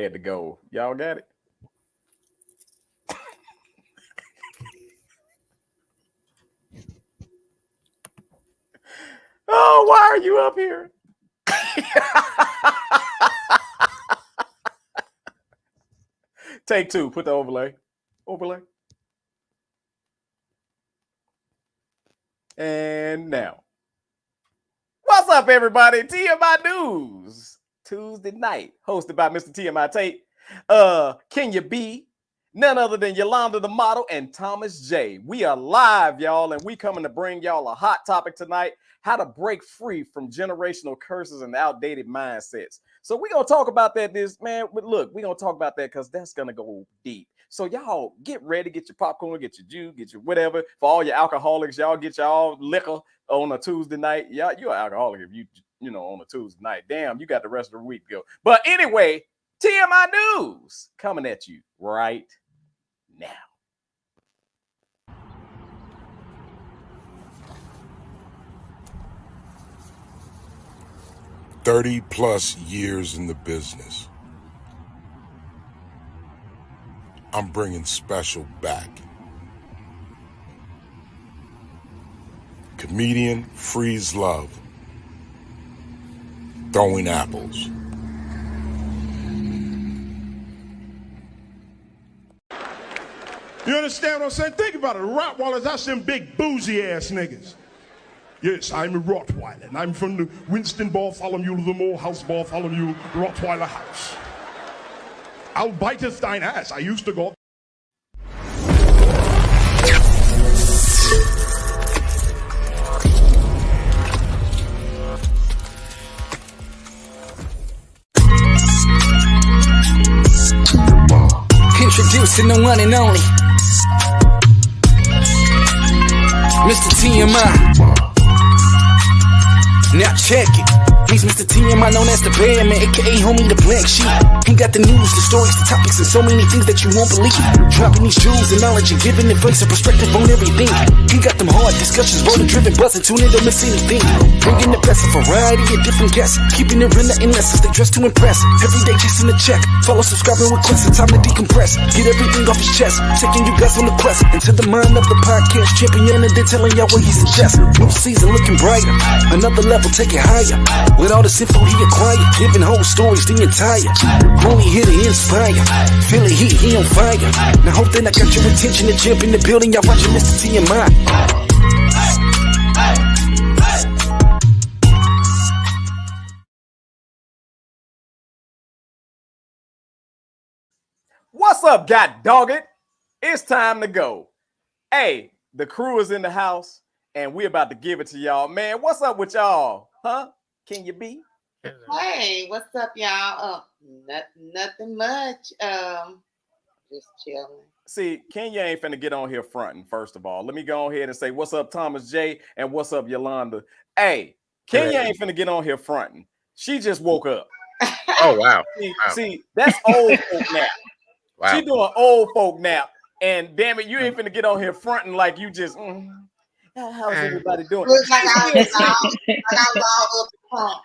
had to go. Y'all got it? Oh, why are you up here? Take two. Put the overlay. Overlay. And now. What's up, everybody? TMI News. Tuesday night. Hosted by Mr. TMI Tate. Can you be none other than Yolanda the model and Thomas J. We are live, y'all, and we coming to bring y'all a hot topic tonight. How to break free from generational curses and outdated mindsets. So we're going to talk about that we're going to talk about that because that's going to go deep. So y'all get ready, get your popcorn, get your juice, get your whatever. For all your alcoholics, y'all get y'all liquor on a Tuesday night. Y'all, you're an alcoholic if you know, on a Tuesday night. Damn, you got the rest of the week to go. But anyway, TMI News coming at you right now. 30+ years in the business. I'm bringing special back. Comedian frees love. Throwing apples. You understand what I'm saying? Think about it. Rottweilers, that's them big boozy ass niggas. Yes, I'm a Rottweiler, and I'm from the Winston Bartholomew, the Morehouse Bartholomew Rottweiler House. I'll biteth thine ass. I used to go. Introducing the one and only Mr. TMI. Now check it. He's Mr. TMI, known as the Bearman, aka homie the black sheep. He got the news, the stories, the topics, and so many things that you won't believe. Dropping these jewels and knowledge and giving advice and perspective on everything. He got them hard discussions, roller driven, buzzing, tune in, don't miss anything. Bringing the best of variety of different guests, keeping it real and less as they dress to impress. Every day chasing the check, follow, subscribing, request, it's time to decompress. Get everything off his chest, taking you guys on the quest into the mind of the podcast champion, and then telling y'all what he suggests. New season looking brighter, another level, take it higher. With all this info he acquired, giving whole stories the entire. Only here to inspire. Feel it, he on fire. Now hope that I got your attention to jump in the building. Y'all watching Mr. TMI. What's up, god dog it? It's time to go. Hey, the crew is in the house, and we're about to give it to y'all. Man, what's up with y'all? Huh? Can you be? Hey, what's up, y'all? Nothing much. Just chilling. See, Kenya ain't finna get on here fronting, first of all. Let me go ahead and say, what's up, Thomas J, and what's up, Yolanda? Hey, Kenya ain't finna get on here fronting. She just woke up. Oh, wow. See, that's old folk nap. Wow. She doing old folk nap. And damn it, you ain't finna get on here fronting like you just, how's everybody doing? Looks like I was all up the pump.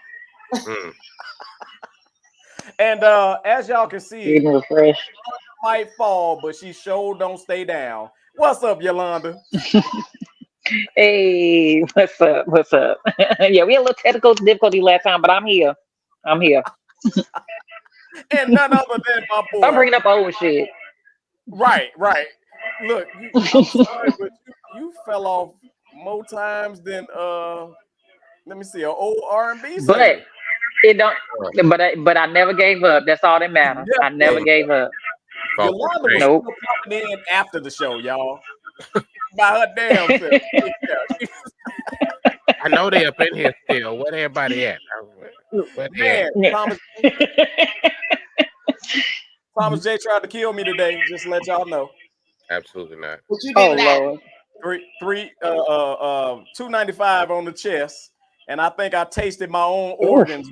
And as y'all can see, might fall, but she sure don't stay down. What's up, Yolanda? Hey, what's up? What's up? Yeah, we had a little technical difficulty last time, but I'm here. I'm here. And none other than my boy. I'm bringing up old shit. Right. Look, I'm sorry, but you fell off more times than let me see, an old R&B singer. But it don't. But I never gave up. That's all that matters. Yeah, I never gave up. Yolanda was still coming in after the show, y'all. By her damn self. I know they up in here still. Where everybody at? Man, Thomas J tried to kill me today. Just to let y'all know. Absolutely not. What you did Lord. $295 on the chest, and I think I tasted my own organs.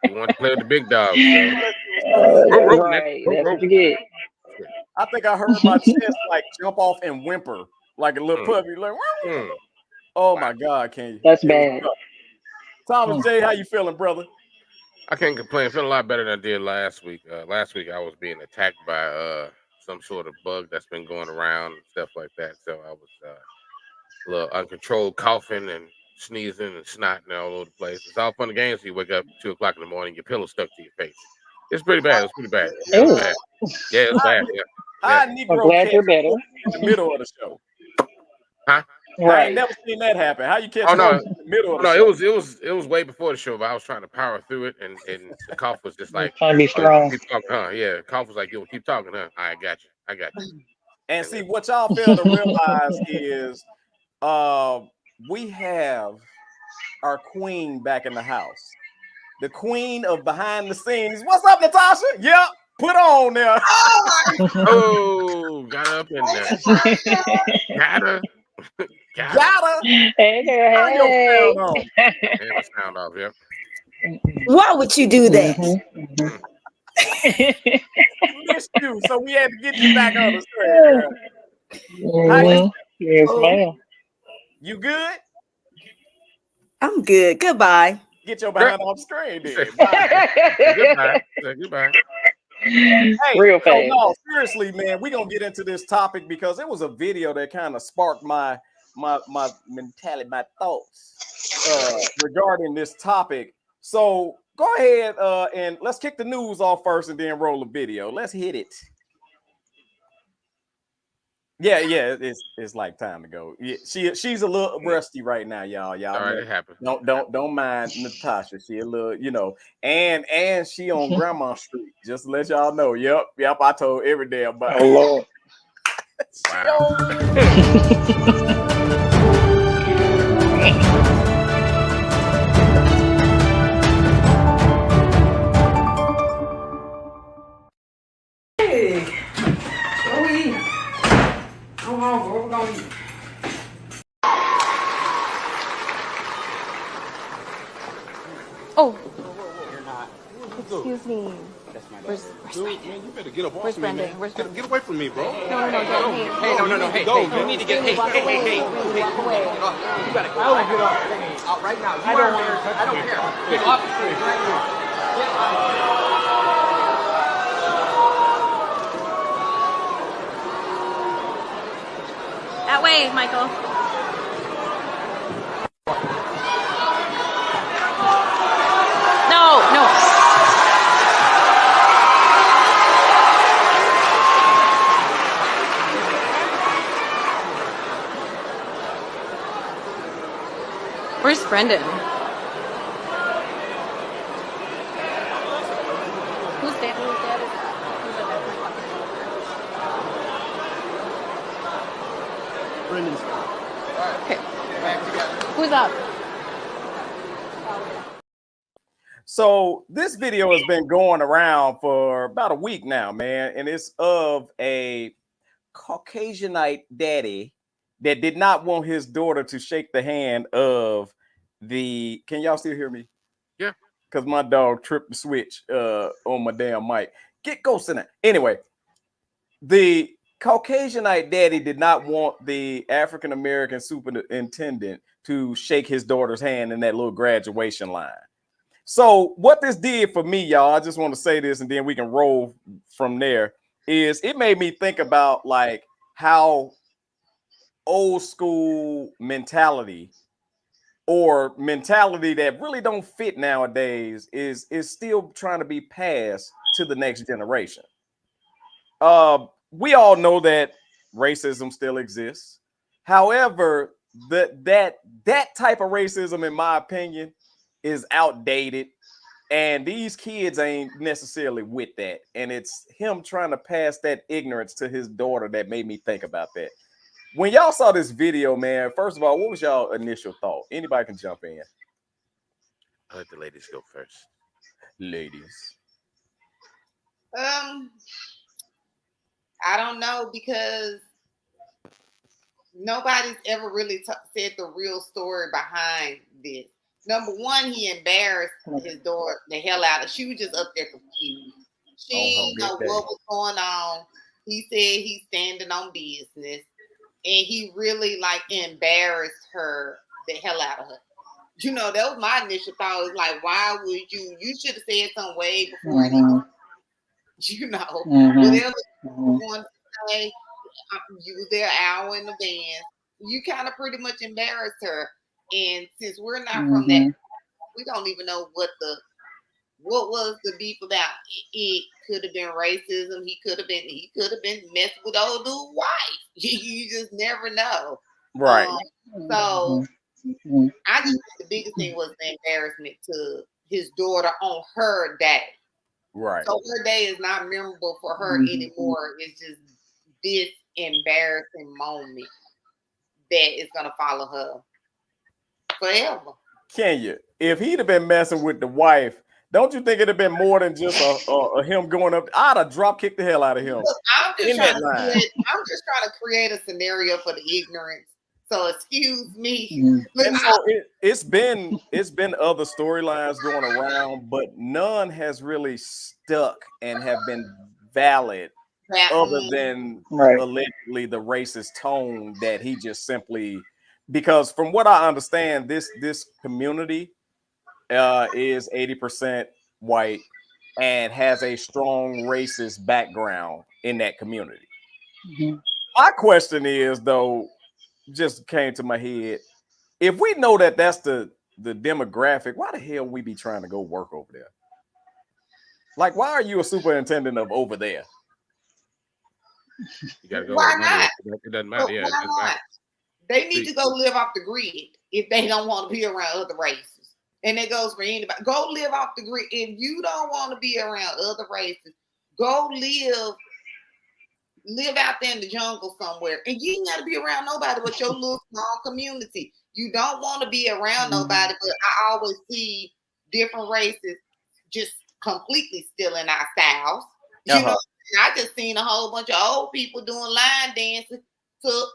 You want to play with the big dog? Right, that's what you get. I think I heard my chest like jump off and whimper like a little puppy. Like, oh my God, can you? That's bad. Thomas J, how you feeling, brother? I can't complain. Feeling a lot better than I did last week. Last week I was being attacked by some sort of bug that's been going around and stuff like that. So I was a little uncontrolled coughing and sneezing and snotting all over the place. It's all fun and games. You wake up 2 o'clock in the morning, your pillow stuck to your face. It's pretty bad. It's pretty bad. It was bad. Yeah, it's bad. Yeah. Hi, I'm Negro glad catch you're better. in the middle of the show. Huh? I ain't Right. never seen that happen. How you catch Oh no, in the middle of the no, show? it was way before the show, but I was trying to power through it, and the cough was just like, Trying to be oh, strong. keep talking, huh? Yeah, cough was like, yo, keep talking, huh? I got you. And see, what y'all fail to realize is we have our queen back in the house. The queen of behind the scenes. What's up, Natasha? Yep, put on there. Oh, got up in there. Got her. Got her. Hey, girl, Turn your hey. sound on. And the sound off, yeah. Why would you do that? Missed you, so we had to get you back on the screen, girl. How you, Yes, ma'am. you good? I'm good. Goodbye. Get your behind off the screen, then. Goodbye. Say goodbye. Hey, Real so fast. no, seriously, man, we're gonna get into this topic because it was a video that kind of sparked my mentality, my thoughts regarding this topic. So go ahead and let's kick the news off first and then roll the video. Let's hit it. Yeah, it's like time to go. Yeah, she's a little rusty right now, y'all. Y'all All right, know. it happened. Don't mind Natasha. She a little, and she on Grandma Street. Just to let y'all know. Yep. I told every day about Oh, Lord. Wow. Hey, what we eating? I'm hungry. What we gonna eat? Oh. Excuse me. Where's Dude, man, you better get up off Where's me, Brendan? man. Where's Brendan? Get away from me, bro. No, hey. Hey, no, hey, Go, you need to get, hey, walk away. You gotta go. I don't get off. Out right now. I don't care. Get off the street right now. Get that way, Michael. No. Where's Brendan? Who's dad? Brendan's. Okay. Who's up? So this video has been going around for about a week now, man, and it's of a Caucasianite daddy that did not want his daughter to shake the hand of the. Can y'all still hear me? Yeah. Because my dog tripped the switch on my damn mic. Go sit down. Anyway, the Caucasianite daddy did not want the African American superintendent to shake his daughter's hand in that little graduation line. So what this did for me, y'all, I just want to say this and then we can roll from there, is it made me think about like how old school mentality or mentality that really don't fit nowadays is still trying to be passed to the next generation. We all know that racism still exists. However, that type of racism, in my opinion, is outdated, and these kids ain't necessarily with that. And it's him trying to pass that ignorance to his daughter that made me think about that. When y'all saw this video, man, first of all, what was y'all initial thought? Anybody can jump in. I'll let the ladies go first. Ladies. I don't know, because nobody's ever really said the real story behind this. Number one, he embarrassed his daughter the hell out of. She was just up there confused. She didn't know what was going on. He said he's standing on business, and he really like embarrassed her the hell out of her. You know, that was my initial thought. Was like, why would you? You should have said something way before it. You know, whatever you want to say, you was there an hour in advance. You kind of pretty much embarrassed her. And since we're not from that, we don't even know what was the beef about. It could have been racism. He could have been messing with old dude's wife. You just never know. Right. So I just think the biggest thing was the embarrassment to his daughter on her day. Right. So her day is not memorable for her anymore. It's just this embarrassing moment that is gonna follow her forever. Kenya, if he'd have been messing with the wife, don't you think it'd have been more than just a him going up? I'd have drop kicked the hell out of him. Look, I'm just trying to create a scenario for the ignorance. So excuse me. And so it's been other storylines going around, but none has really stuck and have been valid, other than allegedly the racist tone that he just simply, because from what I understand, this community is 80% white and has a strong racist background in that community. My question is, though, just came to my head, if we know that that's the demographic, why the hell we be trying to go work over there? Like, why are you a superintendent of over there? You gotta go. Why not? It doesn't matter. Yeah, why not? They need to go live off the grid if they don't want to be around other races. And it goes for anybody. Go live off the grid. If you don't want to be around other races, go live out there in the jungle somewhere. And you ain't got to be around nobody but your little small community. You don't want to be around nobody, but I always see different races just completely stealing our styles. You know, and I just seen a whole bunch of old people doing line dancing to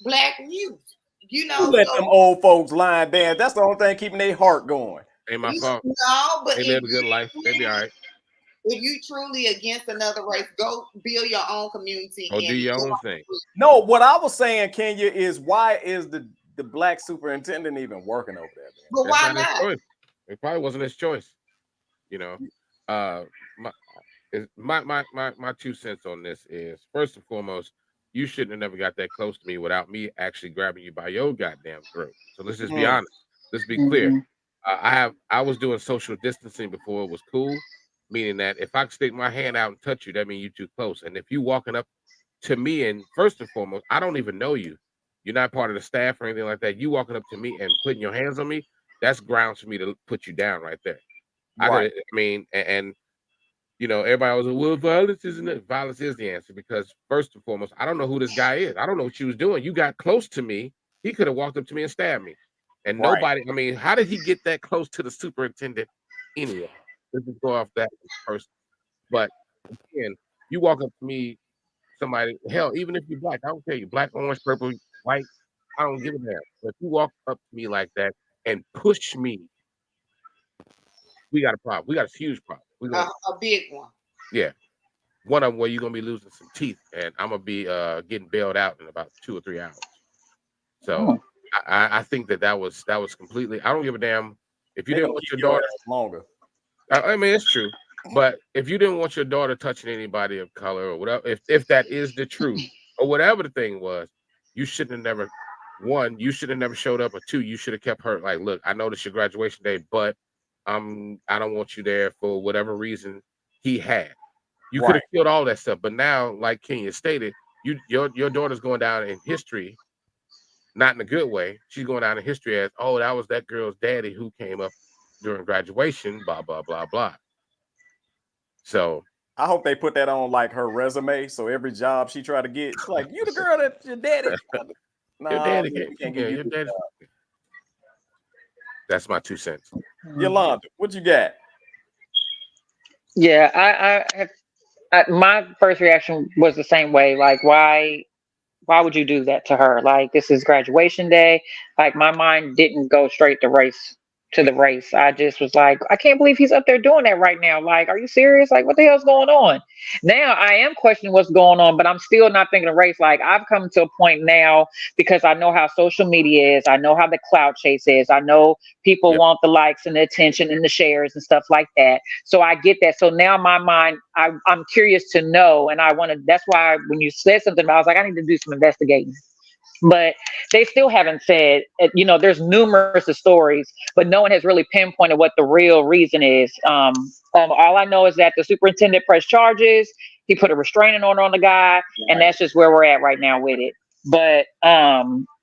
black music. You know, let them old folks line dance. That's the only thing keeping their heart going. Ain't my fault. No, but they live a good life. They be all right. If you truly against another race, go build your own community. Or do your own thing. No, what I was saying, Kenya, is why is the black superintendent even working over there? Man? But why not? It probably wasn't his choice. You know, my 2 cents on this is, first and foremost, you shouldn't have never got that close to me without me actually grabbing you by your goddamn throat. So let's just be honest. Let's be clear. I was doing social distancing before it was cool, meaning that if I could stick my hand out and touch you, that means you're too close. And if you walking up to me, and first and foremost, I don't even know you. You're not part of the staff or anything like that. You walking up to me and putting your hands on me, that's grounds for me to put you down right there. Right. I mean, and you know, everybody was like, well, violence isn't it? Violence is the answer, because first and foremost, I don't know who this guy is. I don't know what she was doing. You got close to me. He could have walked up to me and stabbed me. And nobody, I mean, how did he get that close to the superintendent anyway? Let's just go off that first. But again, you walk up to me, somebody, hell, even if you're black, I don't care, you black, orange, purple, white, I don't give a damn. But if you walk up to me like that and push me, we got a problem. We got a huge problem. A big one. Yeah. One of them where you're going to be losing some teeth, and I'm going to be getting bailed out in about 2 or 3 hours. So I think that was completely, I don't give a damn if you didn't want your daughter longer. I mean, it's true. But if you didn't want your daughter touching anybody of color or whatever, if that is the truth or whatever the thing was, you shouldn't have never, one, you should have never showed up, or two, you should have kept her like, look, I know this is your graduation day, but I don't want you there for whatever reason he had. You could have killed all that stuff. But now, like Kenya stated, your daughter's going down in history, not in a good way. She's going down in history as, oh, that was that girl's daddy who came up during graduation, blah, blah, blah, blah. So I hope they put that on like her resume. So every job she tried to get, it's like, you the girl that your daddy. Nah, your daddy can't get your daddy. That's my 2 cents. Yolanda, what you got? Yeah, my first reaction was the same way. Like, why would you do that to her? Like, this is graduation day. Like, my mind didn't go straight to race to the race. I just was like, I can't believe he's up there doing that right now. Like, are you serious? Like, what the hell's going on? Now I am questioning what's going on, but I'm still not thinking of race. Like, I've come to a point now because I know how social media is. I know how the clout chase is. I know people want the likes and the attention and the shares and stuff like that. So I get that. So now in my mind, I'm curious to know, and I want to. That's why when you said something about, I was like, I need to do some investigating. But they still haven't said, there's numerous of stories, but no one has really pinpointed what the real reason is. All I know is that the superintendent pressed charges. He put a restraining order on the guy, and that's just where we're at right now with it. But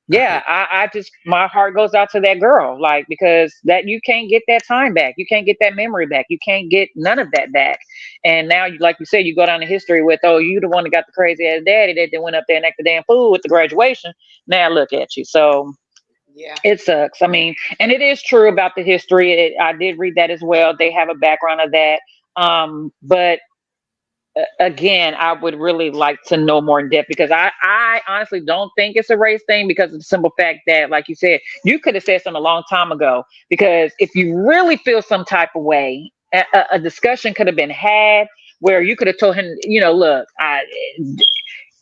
yeah, I just, my heart goes out to that girl, like, because that you can't get that time back. You can't get that memory back. You can't get none of that back. And now, like you said, you go down the history with, oh, you the one that got the crazy ass daddy that then went up there and acted damn fool with the graduation. Now look at you. So yeah, it sucks. I mean, and it is true about the history. I did read that as well. They have a background of that. But again, I would really like to know more in depth, because I honestly don't think it's a race thing, because of the simple fact that, like you said, you could have said something a long time ago, because if you really feel some type of way, a discussion could have been had where you could have told him, look, I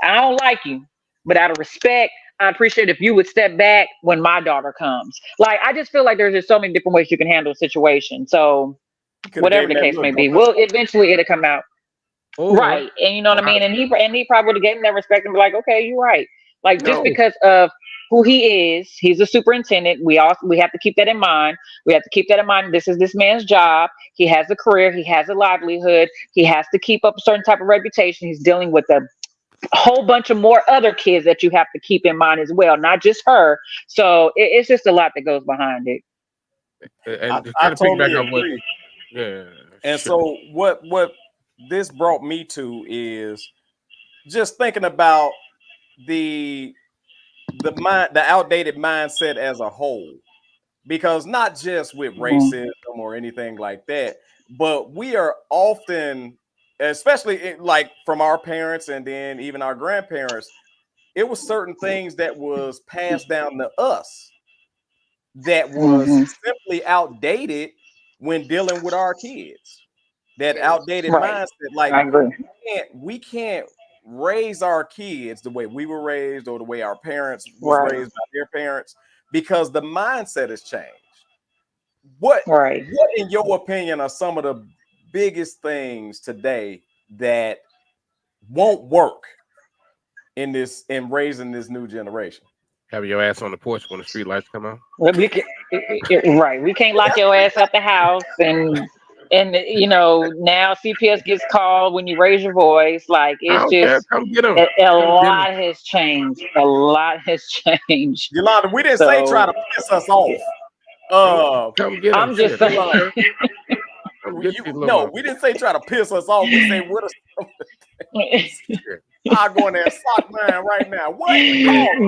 don't like you, but out of respect, I appreciate if you would step back when my daughter comes. Like, I just feel like there's just so many different ways you can handle a situation. So whatever the case may be, well, eventually it'll come out. Right. And you know what I mean? And he probably would have given that respect and be like, okay, you're right. Like, just because of who he is, he's a superintendent. We have to keep that in mind. We have to keep that in mind. This is this man's job. He has a career. He has a livelihood. He has to keep up a certain type of reputation. He's dealing with a whole bunch of more other kids that you have to keep in mind as well, not just her. So it's just a lot that goes behind it. And I totally agree. And so what this brought me to is just thinking about the outdated mindset as a whole, because not just with racism or anything like that, but we are often, especially like from our parents and then even our grandparents, it was certain things that was passed down to us that was simply outdated when dealing with our kids. That outdated mindset, like we can't raise our kids the way we were raised or the way our parents was raised by their parents, because the mindset has changed. What in your opinion are some of the biggest things today that won't work in raising this new generation? Have your ass on the porch when the street lights come on. We can't lock your ass at the house, and now CPS gets called when you raise your voice. Like, it's just a lot has changed. A lot has changed. Yolanda, we didn't say try to piss us off. Come get I'm just saying. No, we didn't say try to piss us off. We say what I'll go in there and sock mine right now. What?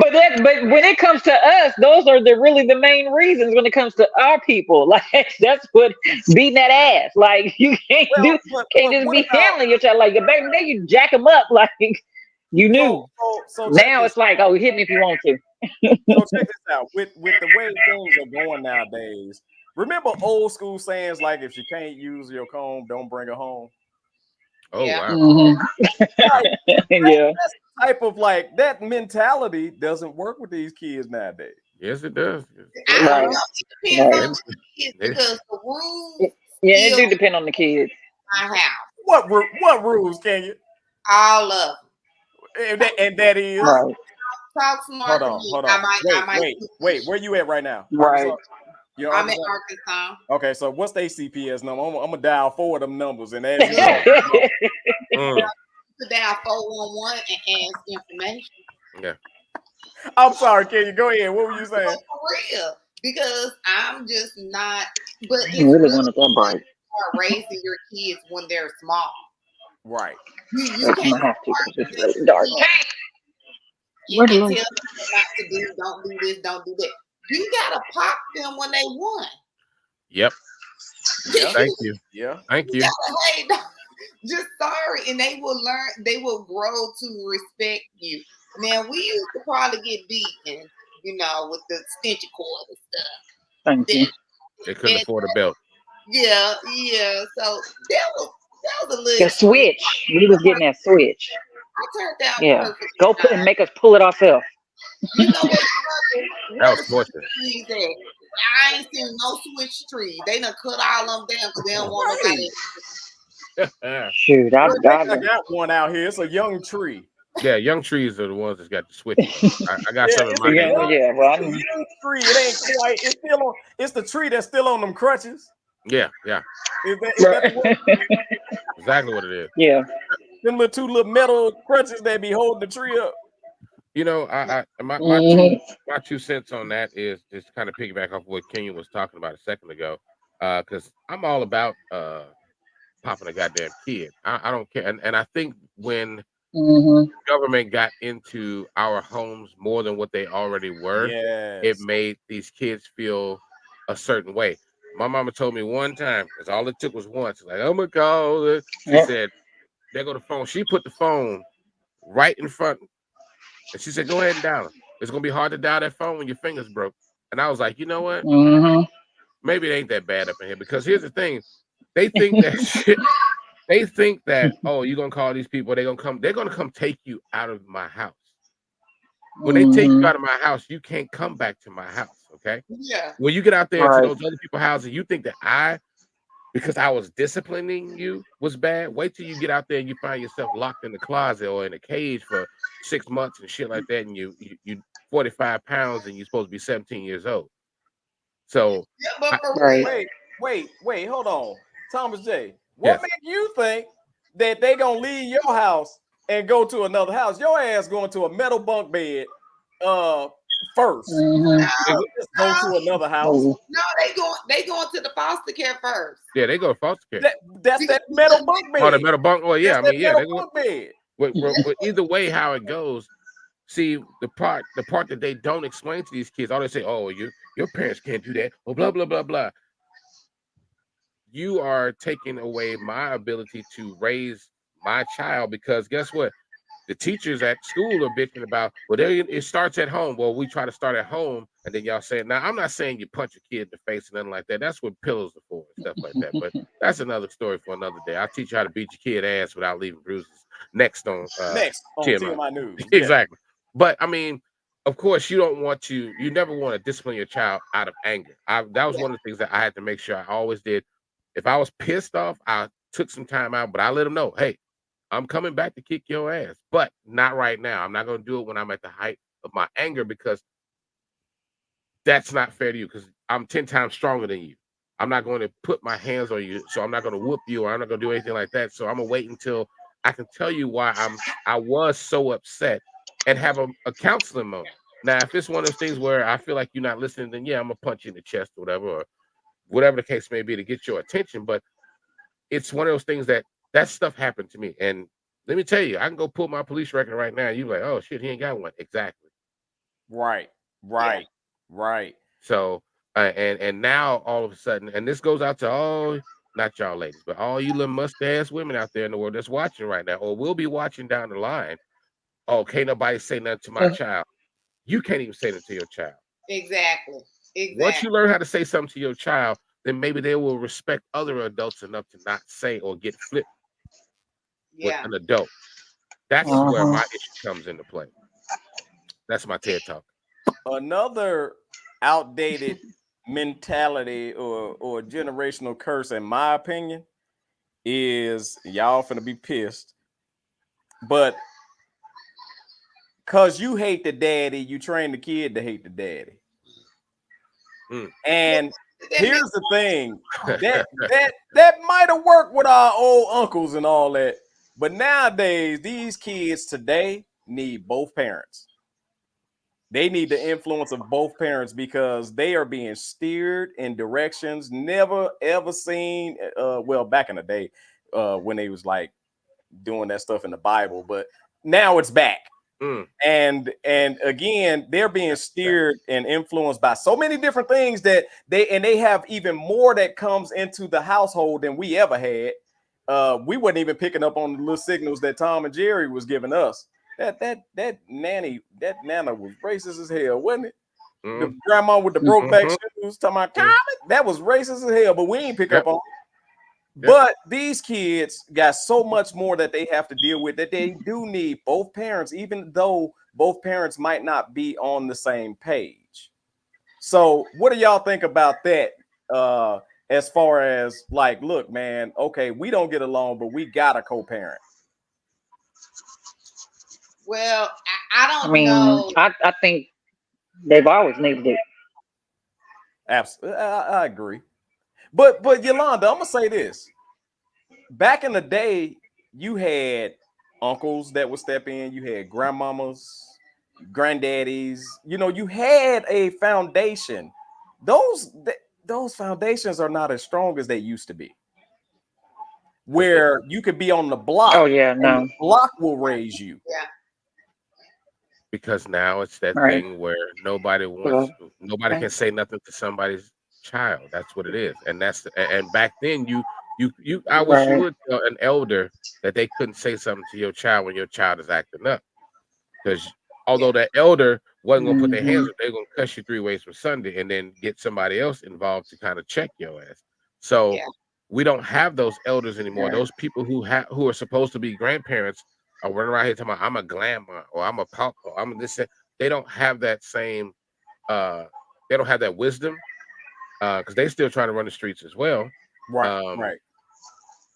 But when it comes to us, those are really the main reasons. When it comes to our people, like, that's what beating that ass. Like, you can't just be handling your child. Like, back then you jack them up, like you knew. So now it's like, oh, hit me if you want to. So check this out. With the way things are going nowadays, remember old school sayings like, if you can't use your comb, don't bring it home. Oh, wow. Yeah. That's the type of, like, that mentality doesn't work with these kids nowadays. Yes, it does. It depends on the kids, because the rules. Yeah, it do depend on the kids. My house. What rules can you? All of them. And that is. Talk smart. Hold on. Wait. Where you at right now? Right. I'm in Arkansas. Okay, so what's their CPS number? I'm gonna dial 4 of them numbers, and as you to dial 411 and ask information. Yeah. I'm sorry, can you go ahead? What were you saying? For real, because I'm just not. But it's really wanted that bright. Raising your kids when they're small. Right. You can't have to, because it's really dark. You can tell them not to do. Don't do this. Don't do that. You gotta pop them when they won. Yep. Yeah. Thank you. Yeah. Thank you. Hey, just sorry, and they will learn. They will grow to respect you. Now, we used to probably get beaten, with the extension cord and stuff. Thank you. They couldn't afford a belt. Yeah. So that was a little The switch. We was getting that switch. I turned down Yeah. perfect. Go put and make us pull it ourselves. You know what? That was torture. Trees at? I ain't seen no switch tree. They done cut all them down because they don't want nobody. Shoot, I got one out here. It's a young tree. Yeah, young trees are the ones that's got the switches. I got some in my neighborhood. Well, young tree. It ain't quite. It's still on. It's the tree that's still on them crutches. Yeah. Is that Exactly what it is. Yeah. Them two little metal crutches that be holding the tree up. You know, my 2 cents on that is just kind of piggyback off what Kenya was talking about a second ago. Because I'm all about popping a goddamn kid. I don't care. And I think when government got into our homes more than what they already were, it made these kids feel a certain way. My mama told me one time, because all it took was once, like, oh my God. She said, there go the phone. She put the phone right in front. And she said, go ahead and dial it. It's going to be hard to dial that phone when your fingers broke. And I was like, you know what? Maybe it ain't that bad up in here. Because here's the thing. They think that shit. They think that, oh, you're going to call these people. They're going to come take you out of my house. When they take you out of my house, you can't come back to my house, okay? Yeah. When you get out there to those other people's houses, you think that because I was disciplining you was bad. Wait till you get out there and you find yourself locked in the closet or in a cage for 6 months and shit like that, and you 45 pounds and you're supposed to be 17 years old. So wait, hold on. Thomas J. What makes you think that they gonna leave your house and go to another house? Your ass going to a metal bunk bed first. Just go to another house. No, they going to the foster care first. Yeah, they go to foster care. That's that metal bunk bed. Oh, the metal bunk. Well, yeah, that's I mean, yeah, they go. Bed. But either way, how it goes. See, the part that they don't explain to these kids, all they say, oh, your parents can't do that. Oh, blah blah blah blah. You are taking away my ability to raise my child because guess what? The teachers at school are bitching about, well, it starts at home. Well, we try to start at home, and then y'all say, now, I'm not saying you punch a kid in the face and nothing like that. That's what pillows are for and stuff like that. But that's another story for another day. I'll teach you how to beat your kid ass without leaving bruises. Next on TMI News. Exactly. But, I mean, of course, you never want to discipline your child out of anger. That was one of the things that I had to make sure I always did. If I was pissed off, I took some time out, but I let them know, hey, I'm coming back to kick your ass, but not right now. I'm not going to do it when I'm at the height of my anger because that's not fair to you because I'm 10 times stronger than you. I'm not going to put my hands on you, so I'm not going to whoop you or I'm not going to do anything like that. So I'm going to wait until I can tell you why I was so upset and have a counseling moment. Now, if it's one of those things where I feel like you're not listening, then yeah, I'm going to punch you in the chest or whatever the case may be to get your attention. But it's one of those things that stuff happened to me. And let me tell you, I can go pull my police record right now. You're like, oh shit, he ain't got one. Exactly. Right. So, and now all of a sudden, and this goes out to all, not y'all ladies, but all you little mustache women out there in the world that's watching right now, or will be watching down the line. Oh, can't nobody say nothing to my child. You can't even say that to your child. Exactly. Once you learn how to say something to your child, then maybe they will respect other adults enough to not say or get flipped with an adult. That's where my issue comes into play. That's my TED Talk. Another outdated mentality or generational curse, in my opinion, is y'all finna be pissed. But because you hate the daddy, you train the kid to hate the daddy. And here's the thing, that might have worked with our old uncles and all that, but nowadays these kids today need both parents. They need the influence of both parents because they are being steered in directions never ever seen. Well, back in the day, when they was like doing that stuff in the Bible, but now it's back. And again, they're being steered and influenced by so many different things that they have even more that comes into the household than we ever had. We wasn't even picking up on the little signals that Tom and Jerry was giving us. That nana was racist as hell, wasn't it? the grandma with the broke back shoes talking about comic. That was racist as hell, but we ain't pick up on it. But these kids got so much more that they have to deal with that they do need both parents, even though both parents might not be on the same page. So what do y'all think about that? As far as like, look, man, okay, we don't get along, but we got a co-parent. Well, I don't know. I think they've always needed it. Absolutely, I agree. But Yolanda, I'm gonna say this. Back in the day, you had uncles that would step in, you had grandmamas, granddaddies, you know, you had a foundation. Those foundations are not as strong as they used to be. Where you could be on the block. Oh yeah, and no. the block will raise you. Yeah. Because now it's that thing where nobody can say nothing to somebody's child. That's what it is. And and back then I wish you would tell an elder that they couldn't say something to your child when your child is acting up. Because although that elder wasn't gonna put their hands up, they're gonna cuss you 3 ways from Sunday and then get somebody else involved to kind of check your ass. So we don't have those elders anymore. Those people who are supposed to be grandparents are running around here talking about I'm a grandma or I'm a papa, I'm this. They don't have that same they don't have that wisdom because they still trying to run the streets as well. Right.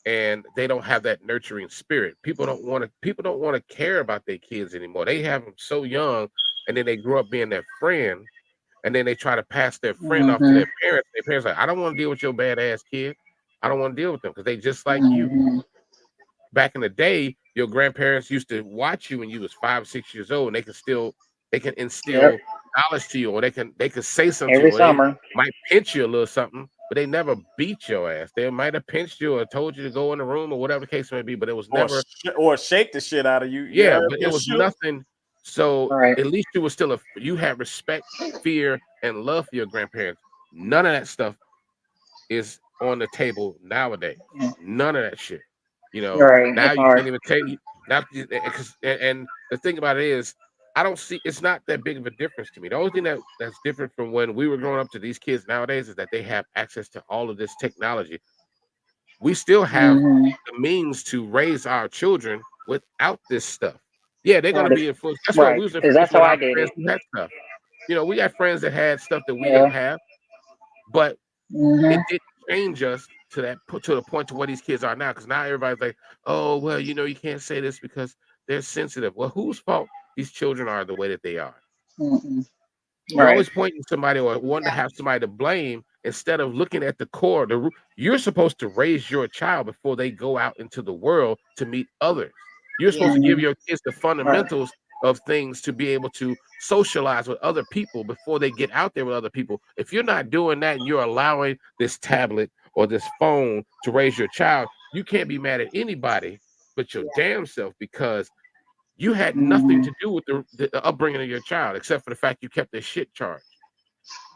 And they don't have that nurturing spirit. People don't want to care about their kids anymore. They have them so young, and then they grow up being their friend, and then they try to pass their friend off to their parents. Their parents are like, I don't want to deal with your bad ass kid. I don't want to deal with them because they just like you. Back in the day, your grandparents used to watch you when you was 5, 6 years old, and they can instill knowledge to you, or they can say something every to you, summer. they might pinch you a little something, but they never beat your ass. They might have pinched you or told you to go in the room or whatever the case may be, but it was never or shake the shit out of you. Yeah, but it was nothing. So at least you were still you had respect, fear, and love for your grandparents. None of that stuff is on the table nowadays. None of that shit. You know, now you can't even tell you now. And the thing about it is, I don't see it's not that big of a difference to me. The only thing that's different from when we were growing up to these kids nowadays is that they have access to all of this technology. We still have the means to raise our children without this stuff. Yeah, they're gonna be influenced. That's why we was influenced that's with how our I did friends it. who had stuff. You know, we got friends that had stuff that we didn't have, but it didn't change us to the point to where these kids are now. Because now everybody's like, oh well, you know, you can't say this because they're sensitive. Well, whose fault these children are the way that they are? You're always pointing somebody or wanting to have somebody to blame instead of looking at the core. You're supposed to raise your child before they go out into the world to meet others. You're supposed to give your kids the fundamentals of things to be able to socialize with other people before they get out there with other people. If you're not doing that and you're allowing this tablet or this phone to raise your child, you can't be mad at anybody but your damn self because you had nothing to do with the upbringing of your child except for the fact you kept their shit charged.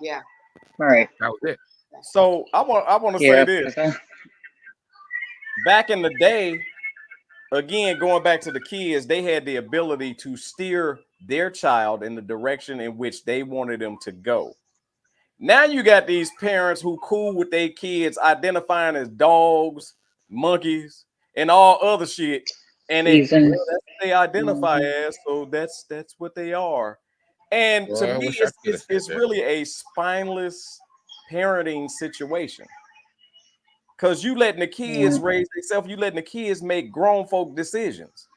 Yeah. Right. That was it. So I want to say this. Back in the day, again, going back to the kids, they had the ability to steer their child in the direction in which they wanted them to go. Now you got these parents who cool with their kids identifying as dogs, monkeys, and all other shit. And that's what they identify as, so that's what they are. And to me, it's really a spineless parenting situation. Because you letting the kids raise themselves, you letting the kids make grown folk decisions.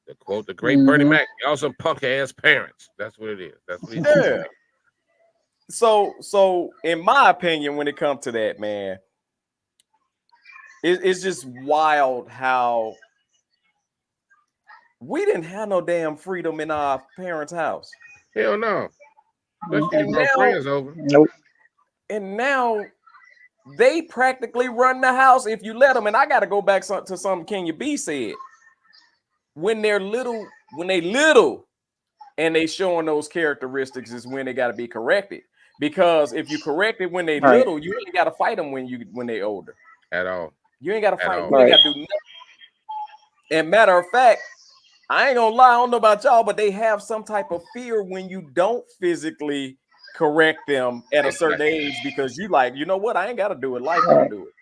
To quote the great Bernie Mac, y'all some punk ass parents. That's what it is. That's what he's doing. So in my opinion, when it comes to that, man, it's just wild how we didn't have no damn freedom in our parents' house. Hell no. Especially if our friends over. And now they practically run the house if you let them. And I got to go back to something Kenya B said. When they little, and they showing those characteristics is when they got to be corrected. Because if you correct it when they little, you ain't got to fight them when they older. At all. You ain't got to fight. You ain't got to do nothing. And matter of fact, I ain't gonna lie, I don't know about y'all, but they have some type of fear when you don't physically correct them at a certain age because you like, you know what, I ain't got to do it. Life gonna do it.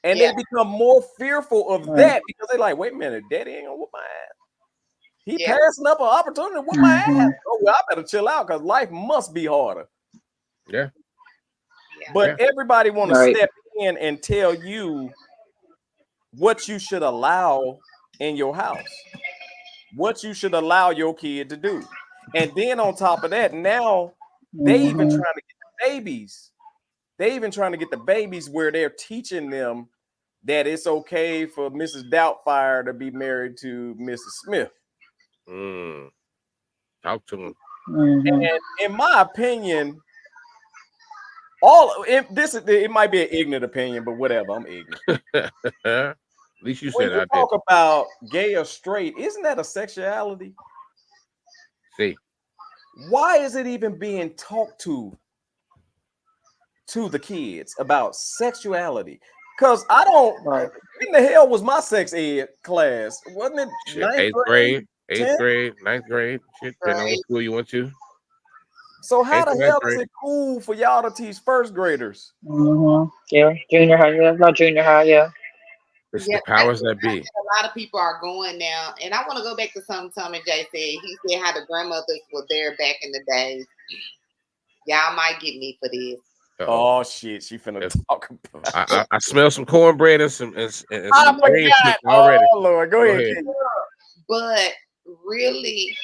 And they become more fearful of that because they like, wait a minute, daddy ain't gonna whoop my ass. He passing up an opportunity to whoop my ass. Oh, well, I better chill out because life must be harder. Yeah. But everybody want to step in and tell you what you should allow in your house, what you should allow your kid to do. And then on top of that, now they even trying to get the babies. They even trying to get the babies where they're teaching them that it's okay for Mrs. Doubtfire to be married to Mrs. Smith. Talk to them. And in my opinion, it might be an ignorant opinion, but whatever, I'm ignorant. At least you when said you I talk did. about gay or straight, isn't that a sexuality? See, why is it even being talked to the kids about sexuality? Because I don't. What in the hell was my sex ed class? Wasn't it eighth grade, 9th grade? Shit, depending on what school you went to. So how the hell is it cool for y'all to teach first graders? Yeah, junior high. Yeah, not junior high. Yeah. It's the powers that be. A lot of people are going now, and I want to go back to something Tommy J said. He said how the grandmothers were there back in the days. Y'all might get me for this. Oh shit, she finna talk about. I smell some cornbread and some already. Oh Lord, go ahead. But really,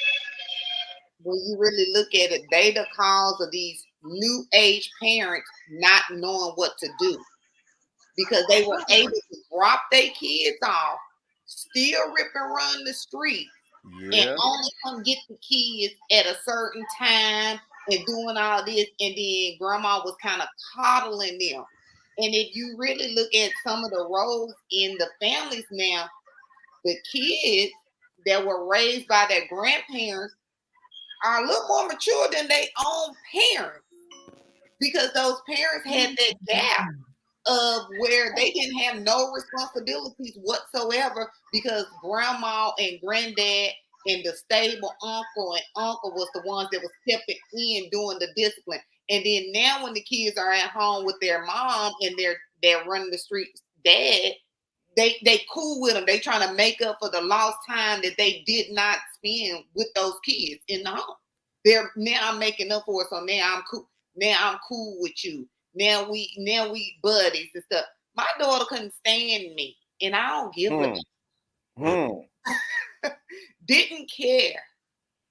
when you really look at it, they the cause of these new age parents not knowing what to do. Because they were able to drop their kids off, still rip and run the street, and only come get the kids at a certain time and doing all this. And then grandma was kind of coddling them. And if you really look at some of the roles in the families now, the kids that were raised by their grandparents are a little more mature than their own parents because those parents had that gap of where they didn't have no responsibilities whatsoever because grandma and granddad and the stable uncle was the ones that was stepping in doing the discipline. And then now when the kids are at home with their mom and they're running the streets, dad, they cool with them. They trying to make up for the lost time that they did not spend with those kids in the home. I'm making up for it, so now I'm cool. Now I'm cool with you. Now we buddies and stuff. My daughter couldn't stand me, and I don't give a damn. Didn't care.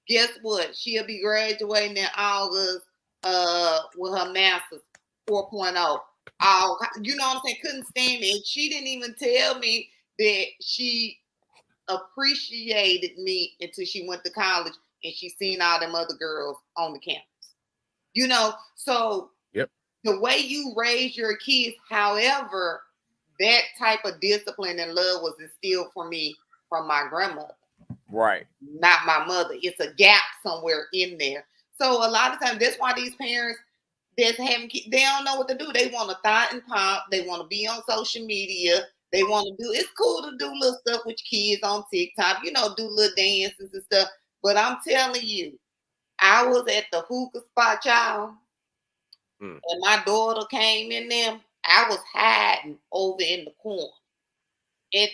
Guess what? She'll be graduating in August with her master's 4.0. You know what I'm saying? Couldn't stand me. And she didn't even tell me that she appreciated me until she went to college and she seen all them other girls on the campus. You know, so the way you raise your kids, however, that type of discipline and love was instilled for me from my grandmother. Right. Not my mother. It's a gap somewhere in there. So a lot of times, that's why these parents that's having kids, they don't know what to do. They want to thought and pop. They want to be on social media. They want to do, it's cool to do little stuff with kids on TikTok, you know, do little dances and stuff. But I'm telling you, I was at the hookah spot, y'all. And my daughter came in there. I was hiding over in the corner. And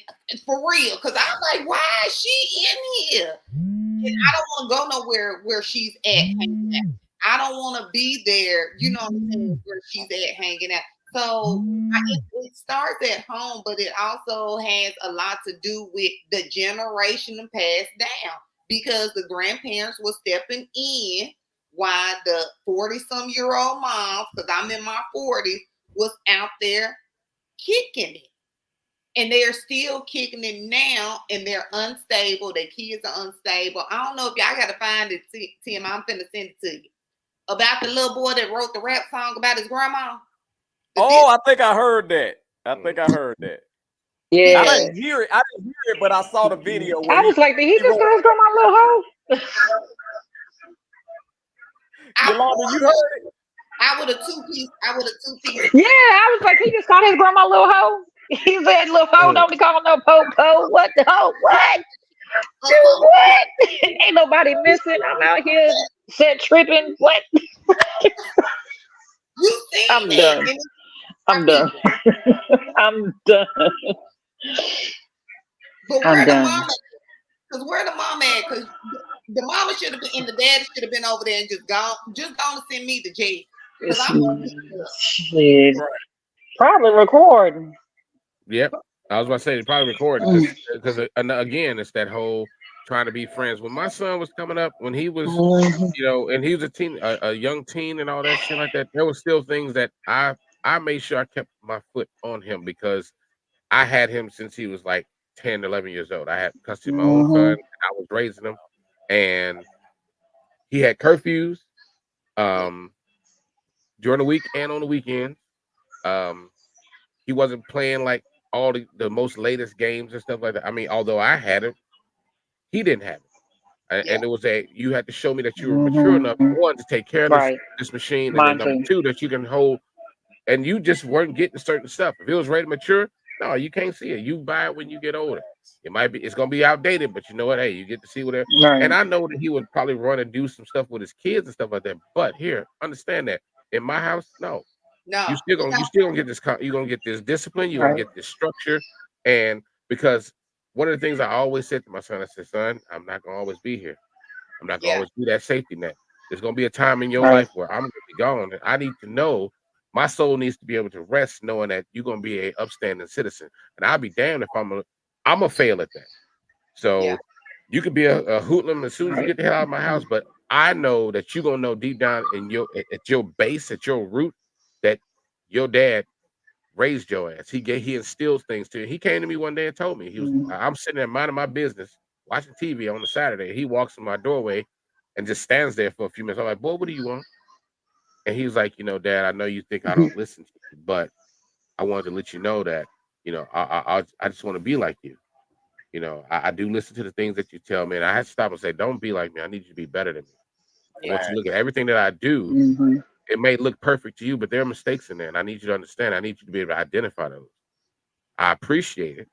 for real, because I'm like, why is she in here? And I don't want to go nowhere where she's at hanging out. I don't want to be there, you know what I'm saying, where she's at hanging out. So it starts at home, but it also has a lot to do with the generation passed down because the grandparents were stepping in while the 40-some-year-old moms, because I'm in my 40s, was out there kicking it. And they're still kicking it now, and they're unstable. Their kids are unstable. I don't know if y'all got to find it, Tim. I'm finna send it to you. About the little boy that wrote the rap song about his grandma. I think I heard that. Yeah. I didn't hear it, but I saw the video. I was like, did he just call his grandma a little hoe? Yolanda, you heard it? I would have two-piece. Yeah, I was like, he just called his grandma a little hoe. He said, little hoe, don't be calling no po-po. What the hoe? What? What? Ain't nobody missing. I'm out here set tripping. What? You seen I'm that? done. I'm done. I'm done. But I'm where the done. mama? Because where the mama at? Because the mama should have been, and the dad should have been over there and just gone to send me to jail. Because I'm Shit. Probably recording. Yep. I was about to say, they probably recording because again, it's that whole trying to be friends. When my son was coming up, when he was, and he was a young teen and all that shit like that, there was still things that I made sure I kept my foot on him because I had him since he was like 10, 11 years old. I had custody of my own son. I was raising him, and he had curfews during the week and on the weekend. He wasn't playing like all the most latest games and stuff like that. I mean, although I had it, he didn't have it. And it was you had to show me that you were mature enough, one, to take care of this machine, and then number two, that you can hold, and you just weren't getting certain stuff. If it was ready to mature, no, you can't see it. You buy it when you get older. It's gonna be outdated, but you know what? Hey, you get to see whatever. And I know that he would probably run and do some stuff with his kids and stuff like that. But here, understand that in my house, no. You still gonna get this. You're gonna get this discipline. You're gonna get this structure, and because one of the things I always said to my son, I said, "Son, I'm not gonna always be here. I'm not gonna always be that safety net. There's gonna be a time in your life where I'm gonna be gone, and I need to know. My soul needs to be able to rest, knowing that you're gonna be a upstanding citizen. And I'll be damned if I'm a fail at that. So you could be a hoodlum as soon as you get the hell out of my house, but I know that you're gonna know deep down in at your base, at your root, that your dad raised your ass. He instills things to you. He came to me one day and told me I'm sitting there minding my business, watching TV on a Saturday. He walks in my doorway and just stands there for a few minutes. I'm like, boy, what do you want? And he was like, Dad, I know you think I don't listen to you, but I wanted to let you know that, I just want to be like you. I do listen to the things that you tell me, and I had to stop and say, don't be like me. I need you to be better than me. I want you to look at everything that I do. It may look perfect to you, but there are mistakes in there, and I need you to understand. I need you to be able to identify those. I appreciate it,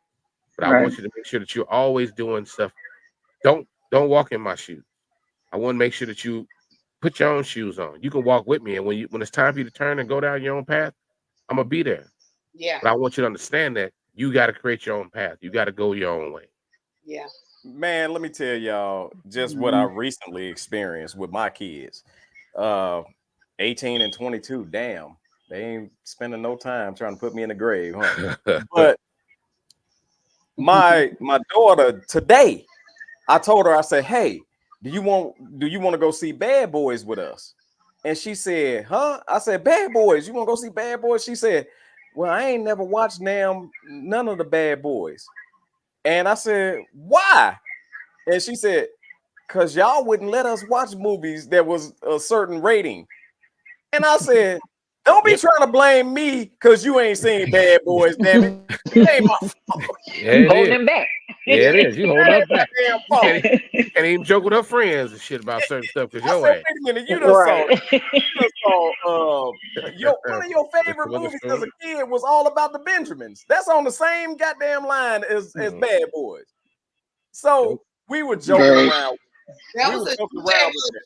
but I want you to make sure that you're always doing stuff. Don't walk in my shoes. I want to make sure that you put your own shoes on. You can walk with me, and when it's time for you to turn and go down your own path, I'm gonna be there. Yeah. But I want you to understand that you got to create your own path. You got to go your own way. Yeah. Man, let me tell y'all just what I recently experienced with my kids. 18 and 22. Damn, they ain't spending no time trying to put me in the grave, huh? But my daughter today, I told her, I said, hey, do you want to go see Bad Boys with us? And she said, huh? I said, Bad Boys, you want to go see Bad Boys? She said, well, I ain't never watched none of the Bad Boys. And I said, why? And she said, because y'all wouldn't let us watch movies that was a certain rating. And I said, don't be trying to blame me because you ain't seen Bad Boys, damn it. It ain't my fault. Yeah, holding him back. Yeah, it is. You holding up back. You can't even joke with her friends and shit about certain stuff because your ass. Wait a minute, you done saw one of your favorite movies as a kid was All About the Benjamins. That's on the same goddamn line as Bad Boys. So we were joking around. That was a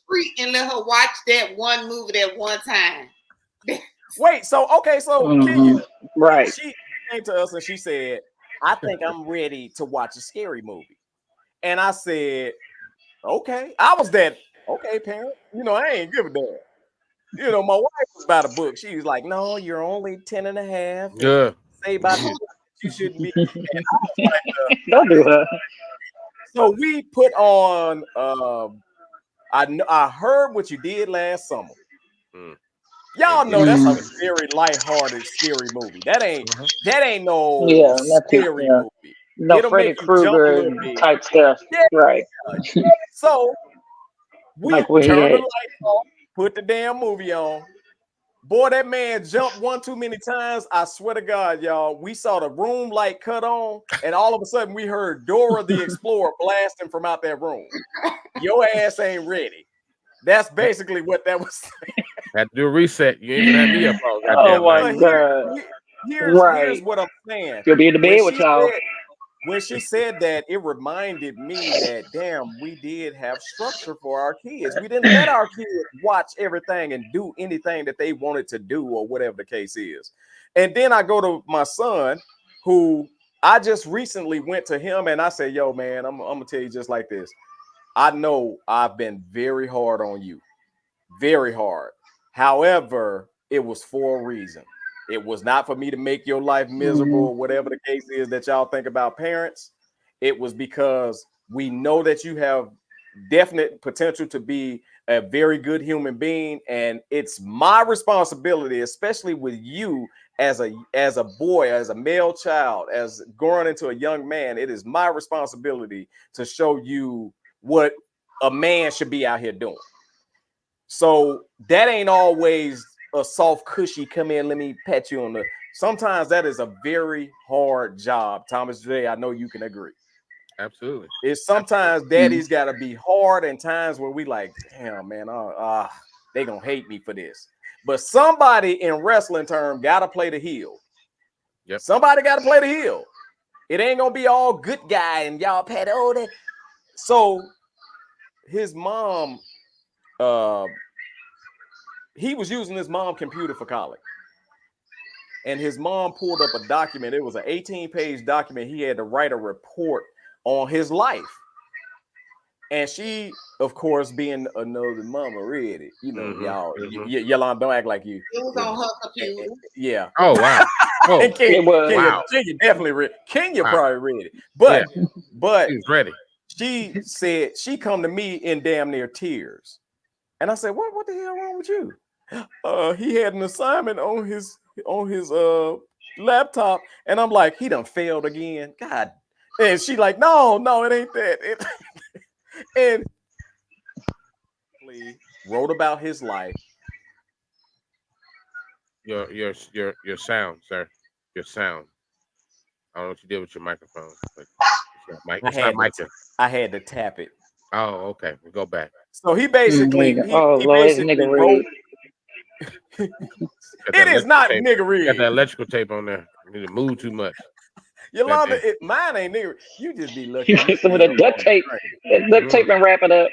treat and let her watch that one movie at one time. Wait, so Kenya, right? She came to us and she said, I think I'm ready to watch a scary movie. And I said, okay. I was that, okay, parent. I ain't give a damn. My wife was by the book. She was like, no, you're only 10 and a half. Yeah. Say about you shouldn't be. And I was like, don't do her. So we put on, I heard what you did last summer. Y'all know that's a very lighthearted, scary movie. That ain't no scary movie. No It'll Freddy make you jump a Krueger little bit. type stuff. Yeah. Right. So we like turned the lights off, put the damn movie on. Boy, that man jumped one too many times. I swear to God, y'all, we saw the room light cut on, and all of a sudden we heard Dora the Explorer blasting from out that room. Your ass ain't ready. That's basically what that was saying. Had to do a reset. You ain't even had me up. Oh my God. Here's what I'm saying. You'll be in the bed with y'all. when she said that, it reminded me that damn, we did have structure for our kids. We didn't let our kids watch everything and do anything that they wanted to do or whatever the case is. And then I go to my son, who I just recently went to him and I said, yo, man, I'm gonna tell you just like this. I know I've been very hard on you, very hard. However, it was for a reason. It was not for me to make your life miserable or whatever the case is that y'all think about parents. It was because we know that you have definite potential to be a very good human being. And it's my responsibility, especially with you as a boy, as a male child, as growing into a young man. It is my responsibility to show you what a man should be out here doing. So that ain't always a soft, cushy, come in, let me pat you on the. Sometimes that is a very hard job. Thomas J, I know you can agree. Absolutely. It's sometimes daddy's got to be hard, and times where we like, damn, man, they gonna hate me for this. But somebody in wrestling term got to play the heel. Yep. Somebody got to play the heel. It ain't gonna be all good guy and y'all pat that. So his mom, he was using his mom's computer for college. And his mom pulled up a document. It was an 18-page document. He had to write a report on his life. And she, of course, being another mama, read it. You know, y'all, Yolanda, don't act like you. It was on her computer. Yeah. Oh, wow. Oh, and Kenya, it was. Wow. Kenya definitely read. Kenya Wow. probably read it. But, Yeah. but He was ready. she said, she come to me in damn near tears. And I said, what the hell wrong with you? He had an assignment on his laptop, and I'm like, he done failed again. God. And she like, no, it ain't that. And wrote about his life. Your sound, sir. Your sound. I don't know what you did with your microphone, but it's not micing. I had to tap it. Oh, okay. We'll go back. So he basically, he Lord, basically wrote. It is not tape. niggery. Got that electrical tape on there. You need to move too much. Yolanda, mine ain't nigger. You just be lucky. You get some of the duct tape. Duct tape and wrap it up.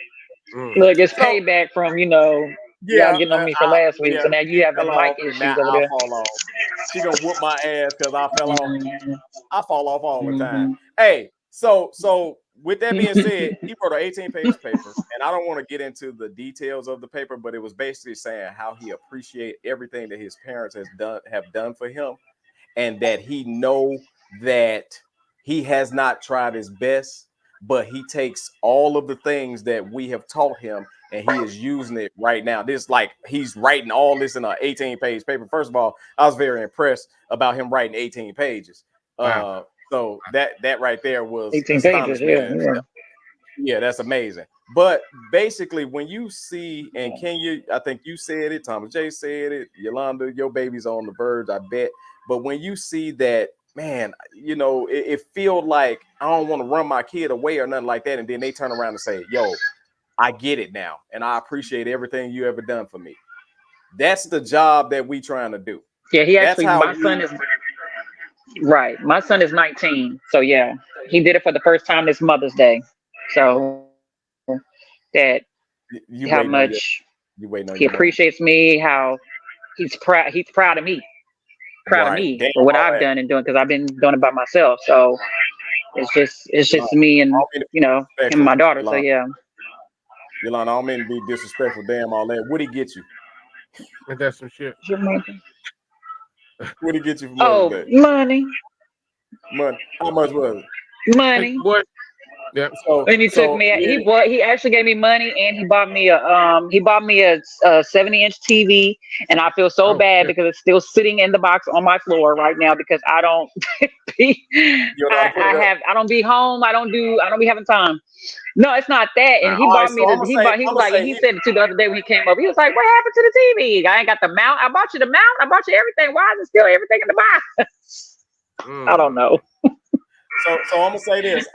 Look, it's payback from, y'all getting on me for last week. So now you have the mic issues over there. Fall off. She gonna whoop my ass because I fell off. I fall off all the time. Hey, so with that being said, he wrote an 18-page paper, and I don't want to get into the details of the paper, but it was basically saying how he appreciates everything that his parents have done for him, and that he know that he has not tried his best, but he takes all of the things that we have taught him, and he is using it right now. This like he's writing all this in an 18-page paper. First of all, I was very impressed about him writing 18 pages. Wow. So that right there was 18 pages. Yeah, that's amazing. But basically, when you see, and Kenya, I think you said it, Thomas J said it, Yolanda, your baby's on the verge, I bet. But when you see that, man, it feels like I don't want to run my kid away or nothing like that. And then they turn around and say, yo, I get it now. And I appreciate everything you ever done for me. That's the job that we trying to do. Yeah, my son is 19. So yeah, he did it for the first time this Mother's Day. So that how much he appreciates me, how he's proud of me. Proud of me for what I've done and doing, because I've been doing it by myself. So it's just me and him and my daughter. So yeah. Yolanda, I don't mean to be disrespectful. Damn, all that. What'd he get you? Ain't that some shit? What'd he get you for Mother's Day? Money. How much was it? Money. What? Yeah. And he took me. He actually gave me money, and he bought me a 70-inch TV, and I feel so bad because it's still sitting in the box on my floor right now because I don't I don't be home. I don't be having time. No, it's not that. And he bought me he said it to the other day when he came over. He was like, "What happened to the TV? I ain't got the mount. I bought you the mount. I bought you everything. Why is it still everything in the box?" I don't know. So I'm gonna say this.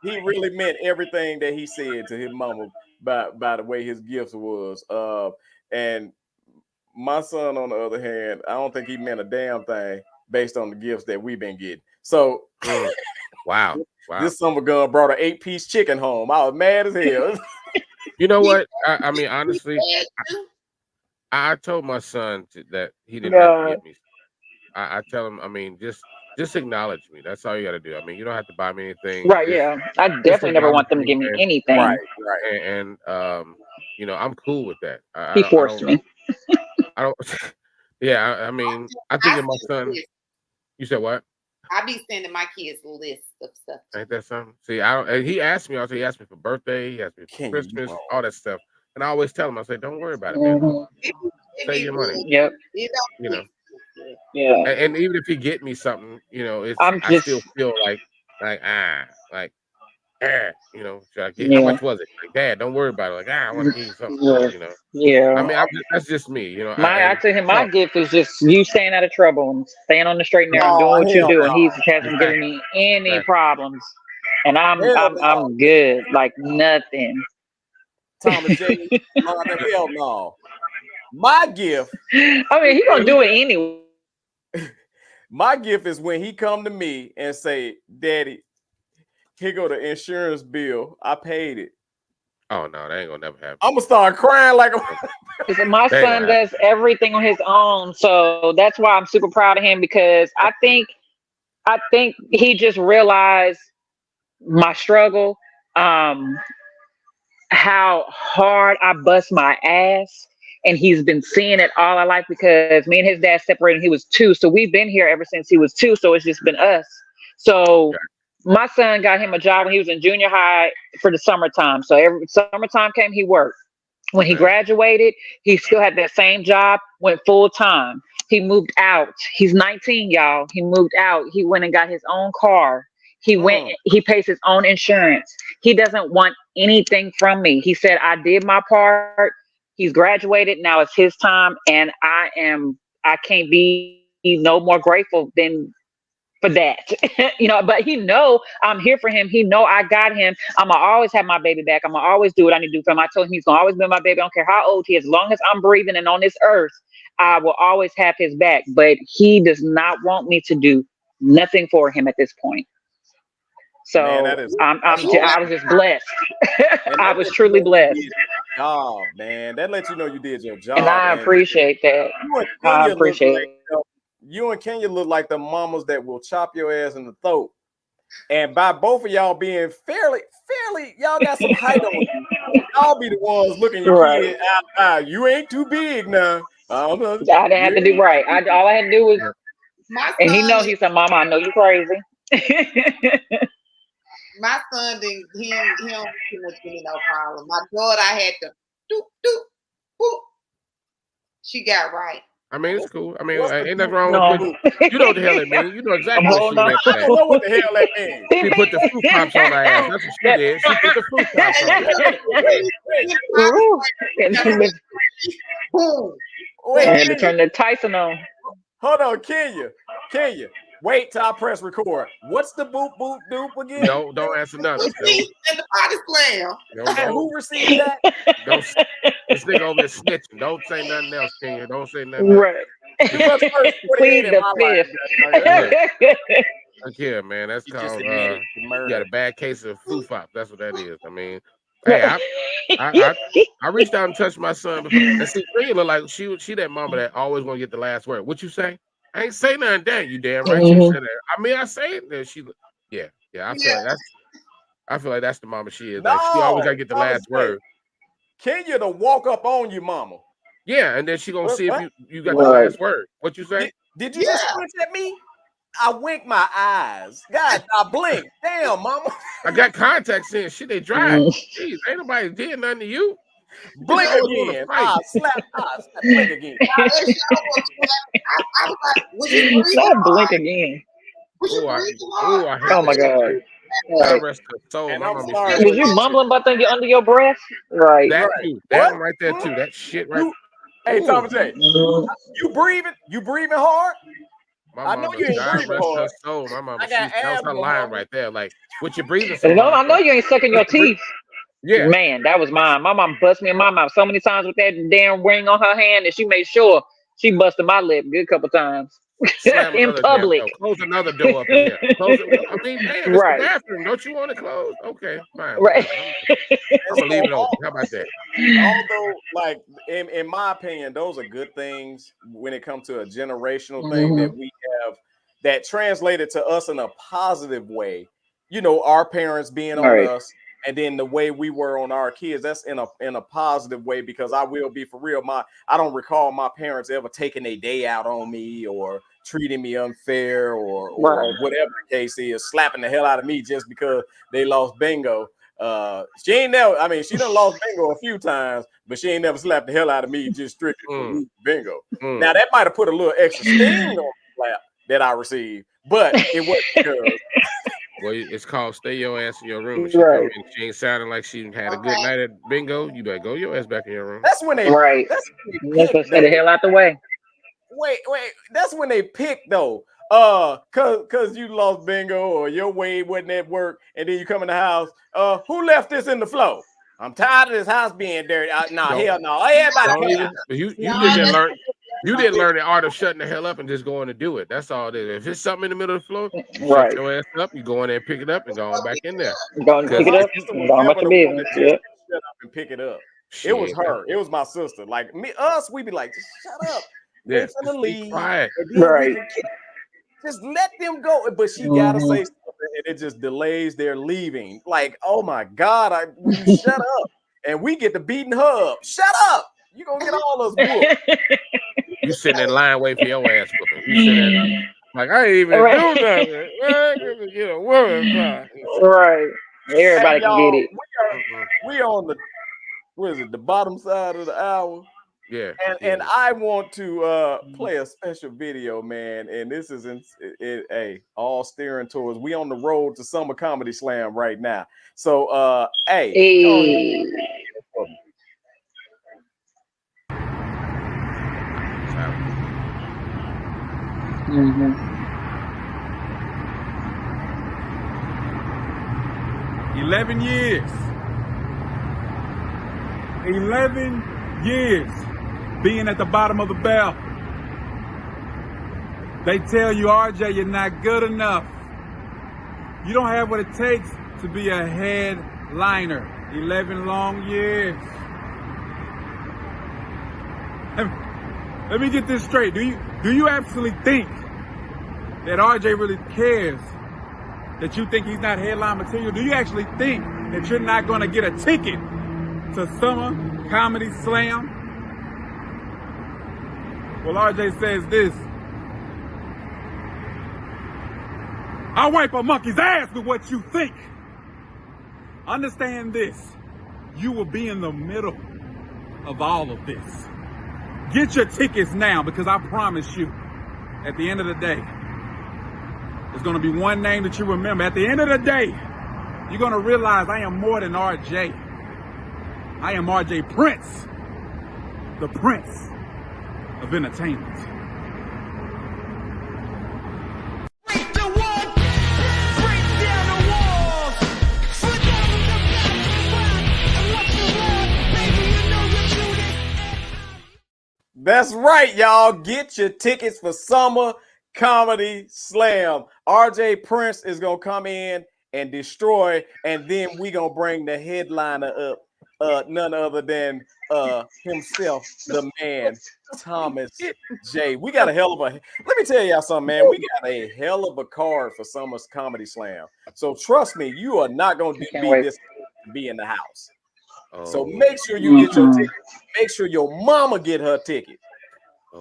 He really meant everything that he said to his mama by the way his gifts was. And my son, on the other hand, I don't think he meant a damn thing based on the gifts that we've been getting. So wow. this summer gun brought an 8-piece chicken home. I was mad as hell. You know what? I mean, honestly, I told my son that he didn't have to get me. I tell him, I mean, just acknowledge me. That's all you got to do. I mean, you don't have to buy me anything. Right, yeah. I definitely never want them to give me anything. Right. And you know, I'm cool with that. He forced me. I don't. Yeah, I mean, I think of my son. You said what? I be sending my kids a list of stuff. Ain't that something? See, I don't. And he asked me. Also, he asked me for birthday. He asked me for Christmas. All that stuff. And I always tell him, I say, don't worry about it, man. Save your money. Yep. You know. Yeah. And even if he get me something, you know, I still feel like you know, should I get, how much was it? Like, Dad, don't worry about it. Like, I want to give you something. You know. Yeah. I mean, that's just me. You know. I tell him my gift is just you staying out of trouble and staying on the straight and narrow, doing what you do, and he hasn't given me any problems, and I'm good, like nothing. Tom and Jay, hell no. My gift. I mean, he gonna do it anyway. My gift is when he come to me and say, "Daddy, here go the insurance bill. I paid it." Oh no, that ain't gonna never happen. I'm gonna start crying like my son does everything on his own, so that's why I'm super proud of him, because I think he just realized my struggle, how hard I bust my ass. And he's been seeing it all our life, because me and his dad separated when he was 2. So we've been here ever since he was 2. So it's just been us. So my son got him a job when he was in junior high for the summertime. So every summertime came, he worked. When he graduated, he still had that same job, went full time. He moved out. He's 19, y'all. He moved out. He went and got his own car. He pays his own insurance. He doesn't want anything from me. He said, I did my part. He's graduated. Now it's his time. And I can't be no more grateful than for that. You know, but he know I'm here for him. He know I got him. I'm gonna always have my baby back. I'm gonna always do what I need to do for him. I told him he's gonna always be my baby. I don't care how old he is. As long as I'm breathing and on this earth, I will always have his back. But he does not want me to do nothing for him at this point. So man, I was just blessed. I was truly blessed. Oh man, that lets you know you did your job. And I appreciate that. I appreciate it. You and Kenya look like the mamas that will chop your ass in the throat. And by both of y'all being fairly, y'all got some height on you. Y'all be the ones looking your kid out. You ain't too big now. I didn't have to do right. All I had to do was, and he know, he said, "Mama, I know you crazy." My son didn't. He don't too much give me no problem. My daughter, I had to doop doop boop. She got right. I mean, it's cool. I mean, ain't nothing wrong with it. You know what the hell it means. You know exactly what she meant. I don't know what the hell that means. She put the fruit pops on her ass. That's what she did. She put the fruit pops on her ass. I had to turn the Tyson on. Hold on, Kenya. Wait till I press record. What's the boop boop doop again? No, don't answer nothing. And the body slam. Who received that? This nigga over there snitching. Don't say nothing else, Kenya. Don't say nothing right. else. Plead the fifth. Yeah, man. That's called you got a bad case of foo-fop. That's what that is. I mean, hey, I reached out and touched my son. And see, Kenya look like she that mama that always want to get the last word. What you say? I ain't say nothing, dang, you damn right. You said that. I mean, I say it. That she, yeah. I feel like that's the mama she is. Like, she always gotta get the last word. Kenya to walk up on you, mama. Yeah, and then she gonna see if you got the last word. What you say? Did you just squint at me? I winked my eyes. God, I blinked. Damn, mama. I got contacts in. Shit, they dry. Jeez, ain't nobody did nothing to you. Blink again. Blink again. I was like, was you breathing? Blink again. Oh my God. God rest her soul. Was you mumbling about things under your breath? Right. That too. That one right there too. That shit right. Hey, Tom J, you breathing? You breathing hard? I know you ain't breathing hard. Soul. My mama, that was her line right there. Like, what you breathing? No, I know you ain't sucking your teeth. Yeah, man, that was mine. My mom bust me in my mouth so many times with that damn ring on her hand, and she made sure she busted my lip a good couple times. Slam in another public. damn door. Close another door up in here. Close it. I mean, damn, it's Right. the bathroom. Don't you want to close? Okay, fine. Right. I'm gonna leave it open. How about that? Although, like in my opinion, those are good things when it comes to a generational thing that we have that translated to us in a positive way. You know, our parents being on us, and then the way we were on our kids. That's in a positive way, because I will be for real. I don't recall my parents ever taking a day out on me or treating me unfair or whatever the case is, slapping the hell out of me just because they lost bingo. She ain't never, I mean, she done lost bingo a few times, but she ain't never slapped the hell out of me just strictly for losing bingo. Now that might have put a little extra sting on the slap that I received, but it wasn't because. Well, it's called stay your ass in your room. She come in, she ain't sounding like she had a good night at bingo. You better go your ass back in your room. That's when they That's when they pick, stay the hell out the way. Wait. That's when they pick though. Cause you lost bingo or your weight wasn't at work, and then you come in the house. Who left this in the floor? I'm tired of this house being dirty. Hell no. Everybody. You didn't learn. You didn't learn the art of shutting the hell up and just going to do it. That's all it is. If it's something in the middle of the floor, you shut your ass up. You go in there and pick it up and go on back in there. Go and pick it up. Go on about your business. Shut up and pick it up. It was her. It was my sister. Like us, we be like, just shut up. Yeah, just leave. Quiet. Right. Just let them go. But she gotta say something, and it just delays their leaving. Like, oh my God, will you shut up? And we get to beating her up. Shut up. You gonna get all us whooped. You sitting in line waiting for your ass whooping. You sitting there like, I ain't even do nothing. Get a woman. Right. Everybody can get it. We on the, what is it, the bottom side of the hour? Yeah. And I want to play a special video, man. And this is all steering towards, we on the road to Summer Comedy Slam right now. So hey. Mm-hmm. 11 years. 11 years being at the bottom of the bell. They tell you, RJ, you're not good enough. You don't have what it takes to be a headliner. 11 long years. Let me get this straight. Do you absolutely think that RJ really cares that you think he's not headline material? Do you actually think that you're not going to get a ticket to Summer Comedy Slam? Well, RJ says this: I'll wipe a monkey's ass with what you think. Understand this: you will be in the middle of all of this. Get your tickets now, because I promise you, at the end of the day, there's going to be one name that you remember. At the end of the day, you're going to realize I am more than RJ. I am RJ Prince, the Prince of Entertainment. That's right, y'all. Get your tickets for Summer Comedy Slam. RJ Prince is going to come in and destroy, and then we going to bring the headliner up, none other than himself, the man, Thomas J. We got a hell of a, let me tell y'all something, man. We got a hell of a card for Summer's Comedy Slam. So trust me, you are not going to be in the house. So make sure you get your ticket. Make sure your mama get her ticket.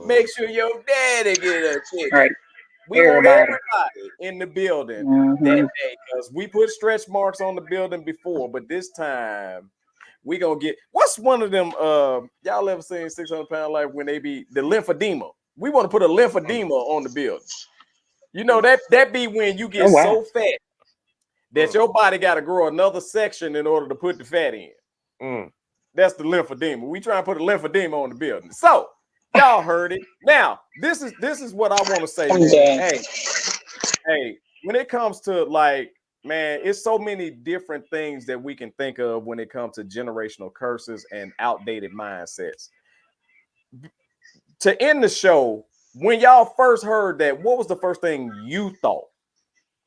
Make sure your daddy get her ticket. Right. We want everybody in the building that day, because we put stretch marks on the building before, but this time we gonna get, what's one of them? Y'all ever seen 600 Pound Life when they be the lymphedema? We want to put a lymphedema on the building. You know that be when you get so fat that your body got to grow another section in order to put the fat in. That's the lymphedema. We try and put a lymphedema on the building. So y'all heard it. Now this is what I want to say. Hey, when it comes to, like, man, it's so many different things that we can think of when it comes to generational curses and outdated mindsets. To end the show, When y'all first heard that, what was the first thing you thought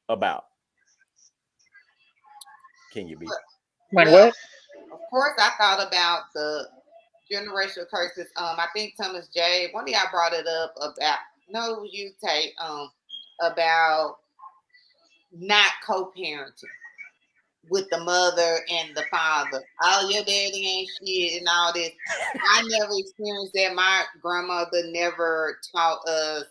about? Can you be? When Well, what? of course, I thought about the generational curses. I think Thomas J. One of y'all brought it up about no, you Tate. About not co-parenting with the mother and the father. Oh, your daddy ain't shit and all this. I never experienced that. My grandmother never taught us,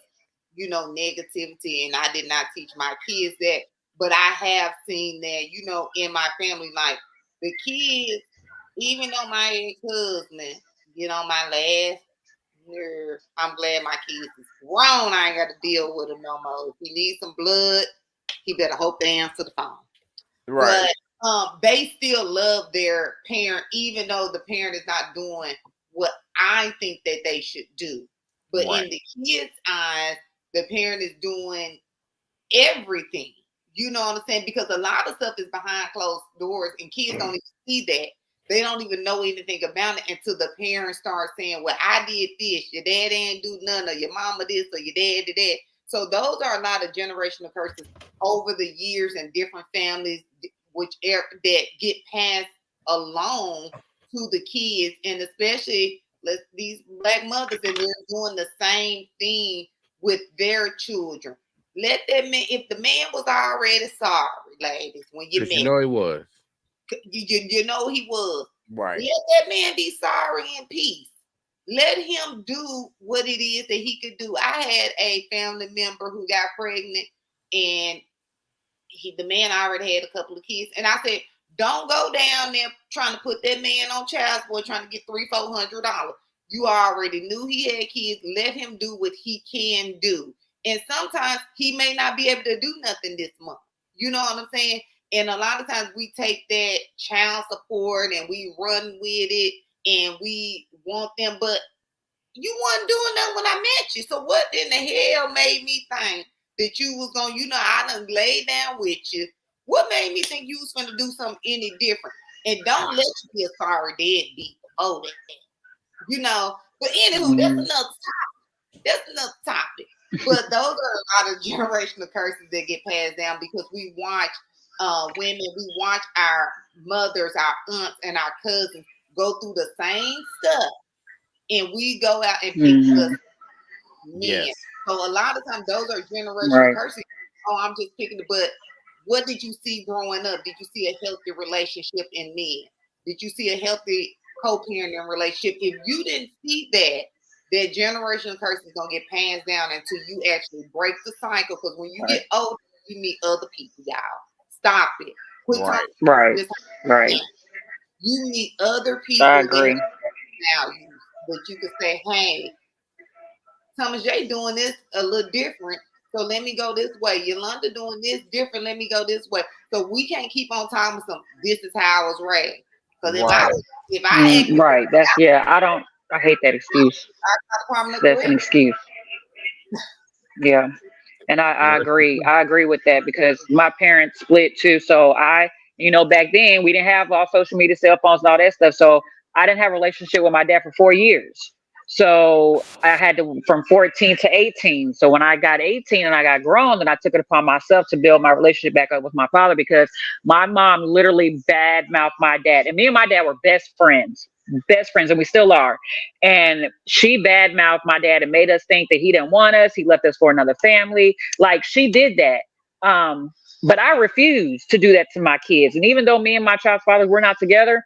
negativity, and I did not teach my kids that. But I have seen that, in my family, like the kids, even though my ex-husband, my last year, I'm glad my kids is grown. I ain't got to deal with them no more. If he needs some blood, he better hope they answer the phone. Right. But they still love their parent, even though the parent is not doing what I think that they should do. But in the kids' eyes, the parent is doing everything. You know what I'm saying? Because a lot of stuff is behind closed doors, and kids don't even see that. They don't even know anything about it until the parents start saying, well, I did this, your dad didn't do none, or your mama this, or your dad did that. So those are a lot of generational curses over the years in different families, that get passed along to the kids, and especially these Black mothers, and they're doing the same thing with their children. Let that man, if the man was already sorry, ladies, when you met you know he was. You know he was. Right. Let that man be sorry in peace. Let him do what it is that he could do. I had a family member who got pregnant, and the man already had a couple of kids. And I said, don't go down there trying to put that man on child support, trying to get $300-400. You already knew he had kids. Let him do what he can do. And sometimes he may not be able to do nothing this month. You know what I'm saying? And a lot of times we take that child support and we run with it and we want them, but you wasn't doing that when I met you. So what in the hell made me think that you was going, I done laid down with you. What made me think you was going to do something any different? And don't let you be a sorry deadbeat. Oh, that. But anywho, that's another topic. But those are a lot of generational curses that get passed down because we watch women, we watch our mothers, our aunts, and our cousins go through the same stuff. And we go out and pick the men. Yes. So a lot of times those are generational curses. Oh, I'm just picking it. But what did you see growing up? Did you see a healthy relationship in men? Did you see a healthy co-parenting relationship? If you didn't see that generational curse is going to get passed down until you actually break the cycle. Because when you get older, you meet other people, y'all. Stop it. Quit talking. Right. You meet other people. I agree. Now, but you could say, hey, Thomas J doing this a little different, so let me go this way. Yolanda doing this different, let me go this way. So we can't keep on talking some. This is how I was raised. Because if I that's I hate that excuse. That's an excuse. Yeah. And I agree. I agree with that because my parents split too. So back then we didn't have all social media, cell phones, and all that stuff. So I didn't have a relationship with my dad for 4 years. So I had to from 14 to 18. So when I got 18 and I got grown, then I took it upon myself to build my relationship back up with my father because my mom literally badmouthed my dad. And me and my dad were best friends, and we still are. And she badmouthed my dad and made us think that he didn't want us. He left us for another family. Like she did that. But I refused to do that to my kids. And even though me and my child's father were not together,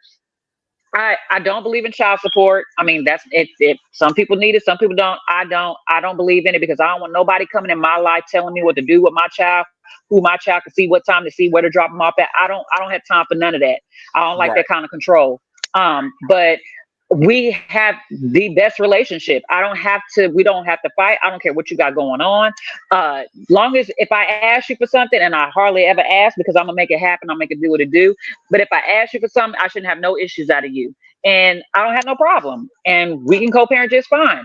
I don't believe in child support. I mean, that's it. Some people need it, some people don't. I don't believe in it because I don't want nobody coming in my life telling me what to do with my child, who my child can see, what time to see, where to drop them off at. I don't have time for none of that. I don't like that kind of control. But we have the best relationship. We don't have to fight. I don't care what you got going on. Long as if I ask you for something, and I hardly ever ask because I'm gonna make it happen, I'll make it do what it do. But if I ask you for something, I shouldn't have no issues out of you. And I don't have no problem. And we can co-parent just fine.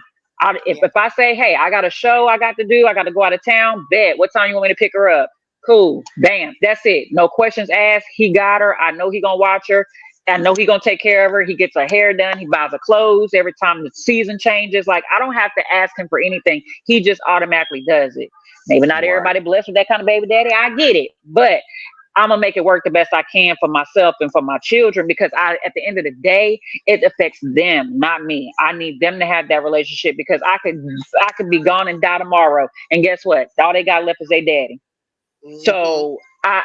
If I say, hey, I got a show I got to do, I got to go out of town, bet. What time you want me to pick her up? Cool. Bam. That's it. No questions asked. He got her. I know he gonna watch her. I know he gonna take care of her. He gets her hair done. He buys her clothes every time the season changes. Like, I don't have to ask him for anything. He just automatically does it. Maybe not everybody blessed with that kind of baby daddy. I get it, but I'm gonna make it work the best I can for myself and for my children, because at the end of the day, it affects them, not me. I need them to have that relationship, because I could be gone and die tomorrow, and guess what? All they got left is their daddy. So I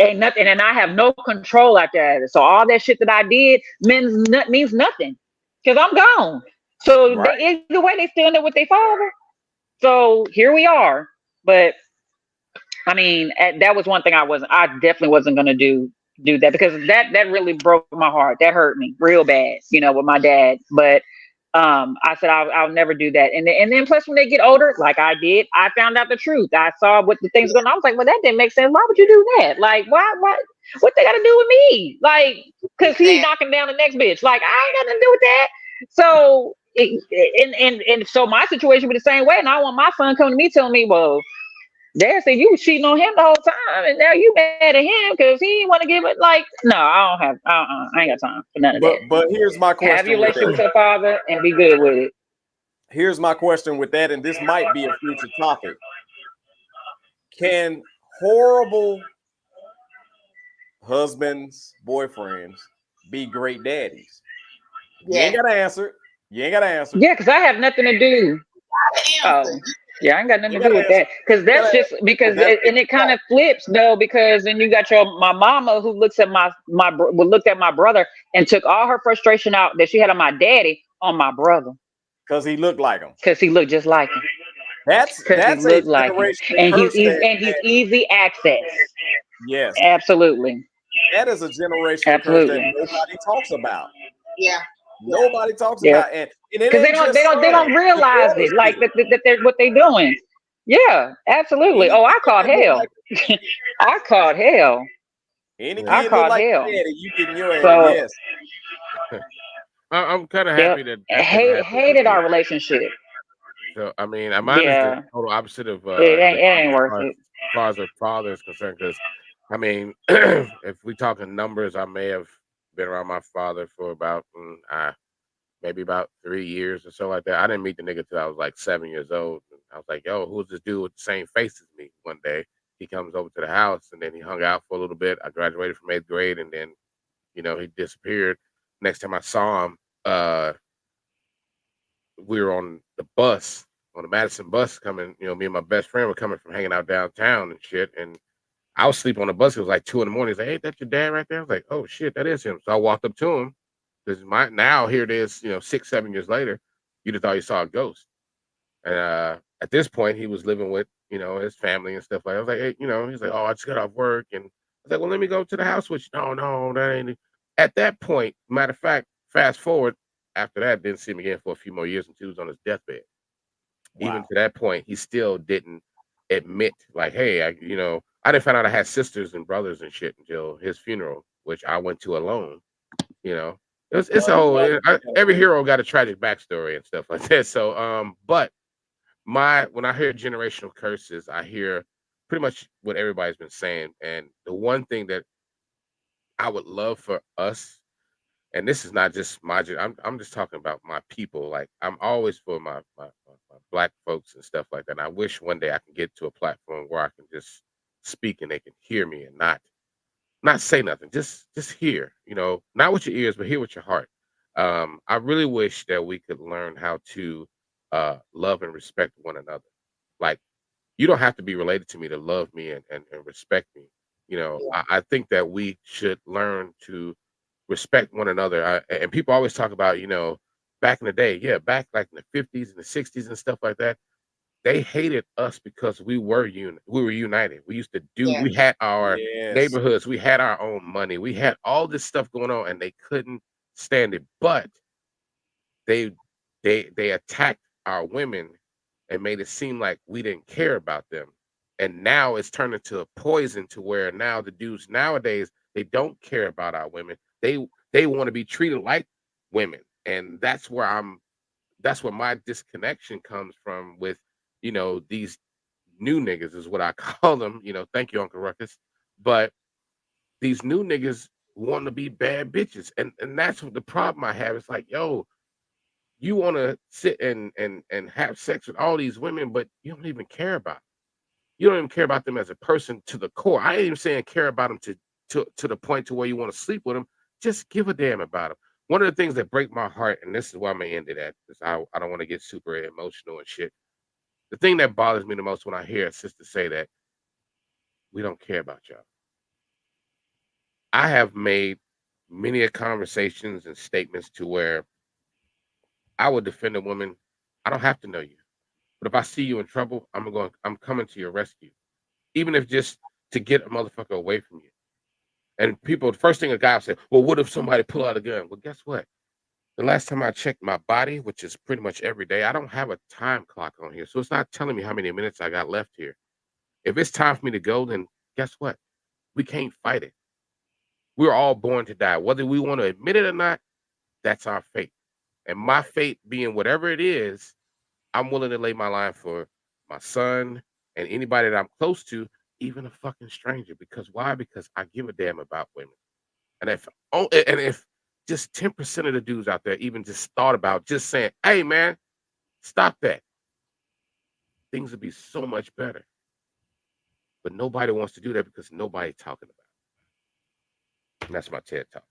ain't nothing, and I have no control after that. So all that shit that I did means nothing, because I'm gone. So either way, they still end up with their father. So here we are. But I mean, that was one thing I definitely wasn't gonna do that, because that really broke my heart. That hurt me real bad, with my dad. But I said I'll never do that. And then plus, when they get older, like I did, I found out the truth. I saw what the things going on. I was like, well, that didn't make sense. Why would you do that? Like, why? What they got to do with me? Like, because he's knocking down the next bitch. Like, I ain't got nothing to do with that. So and so my situation be the same way. And I want my son coming to me telling me, well, Dad said you was cheating on him the whole time, and now you mad at him because he didn't want to give it. Like, no, I don't have. I ain't got time for none of that. But here's my question: have your relationship with your father and be good with it. Here's my question with that, and this might be a future topic. Can horrible husbands, boyfriends be great daddies? You ain't gotta answer. Yeah, because I have nothing to do. Yeah, I ain't got nothing to do with that, because that's just because it kind of flips though, because then you got my mama who looked at my brother and took all her frustration out that she had on my daddy on my brother, because he looked like him, because he looked just like him. That's he looked like him, and he's easy access. Yes, absolutely. That is a generational curse that nobody talks about. Yeah. Nobody talks about it, because they don't realize it, like that they're what they're doing. Yeah, absolutely. I caught hell. I caught hell. Any kid look like daddy, you getting your ass. So, yes. I'm kind of happy that hated our relationship. So I mean, mine is the total opposite of it ain't worth it. As far as father is concerned, because I mean, if we talking numbers, I may have been around my father for about maybe about 3 years or so like that. I didn't meet the nigga till I was like 7 years old. I was like, yo, who's this dude with the same face as me? One day he comes over to the house, and then he hung out for a little bit. I graduated from 8th grade, and then he disappeared. Next time I saw him, we were on the bus, on the Madison bus coming. Me and my best friend were coming from hanging out downtown and shit, and I was sleeping on the bus. It was like 2 a.m. He's like, hey, that's your dad right there? I was like, oh shit, that is him. So I walked up to him. Because now here it is, 6, 7 years later, you'd have thought you saw a ghost. And at this point, he was living with, his family and stuff like that. I was like, hey, he's like, oh, I just got off work. And I was like, well, let me go to the house with you. No, that ain't it. At that point, matter of fact, fast forward, after that, didn't see him again for a few more years until he was on his deathbed. Wow. Even to that point, he still didn't admit, like, hey, I didn't find out I had sisters and brothers and shit until his funeral, which I went to alone, It's a whole. Every hero got a tragic backstory and stuff like that. So, but when I hear generational curses, I hear pretty much what everybody's been saying. And the one thing that I would love for us, and this is not just I'm just talking about my people. Like, I'm always for my black folks and stuff like that. And I wish one day I can get to a platform where I can just speak and they can hear me and not say nothing, just hear, not with your ears, but hear with your heart. I really wish that we could learn how to love and respect one another. Like, you don't have to be related to me to love me and respect me. I think that we should learn to respect one another. And people always talk about, back in the day, back like in the 50s and the 60s and stuff like that. They hated us because we were united. We used to we had our neighborhoods, we had our own money, we had all this stuff going on, and they couldn't stand it. But they attacked our women and made it seem like we didn't care about them. And now it's turned into a poison to where now the dudes nowadays, they don't care about our women. They want to be treated like women. And that's where my disconnection comes from with these new niggas is what I call them. Thank you, Uncle Ruckus. But these new niggas want to be bad bitches. And that's what the problem I have. It's like, yo, you want to sit and have sex with all these women, but you don't even care about them. You don't even care about them as a person to the core. I ain't even saying care about them to the point to where you want to sleep with them. Just give a damn about them. One of the things that break my heart, and this is why I'm gonna end it at, because I don't want to get super emotional and shit. The thing that bothers me the most when I hear a sister say that we don't care about y'all. I have made many conversations and statements to where I would defend a woman. I don't have to know you, but if I see you in trouble, I'm coming to your rescue, even if just to get a motherfucker away from you. And people, the first thing a guy will say, well, what if somebody pull out a gun? Well, guess what? The last time I checked my body, which is pretty much every day, I don't have a time clock on here. So it's not telling me how many minutes I got left here. If it's time for me to go, then guess what? We can't fight it. We're all born to die. Whether we want to admit it or not, that's our fate. And my fate being whatever it is, I'm willing to lay my life for my son and anybody that I'm close to, even a fucking stranger. Because why? Because I give a damn about women. And if just 10% of the dudes out there even just thought about just saying, hey man, stop that, things would be so much better. But nobody wants to do that because nobody's talking about it. And that's my TED Talk.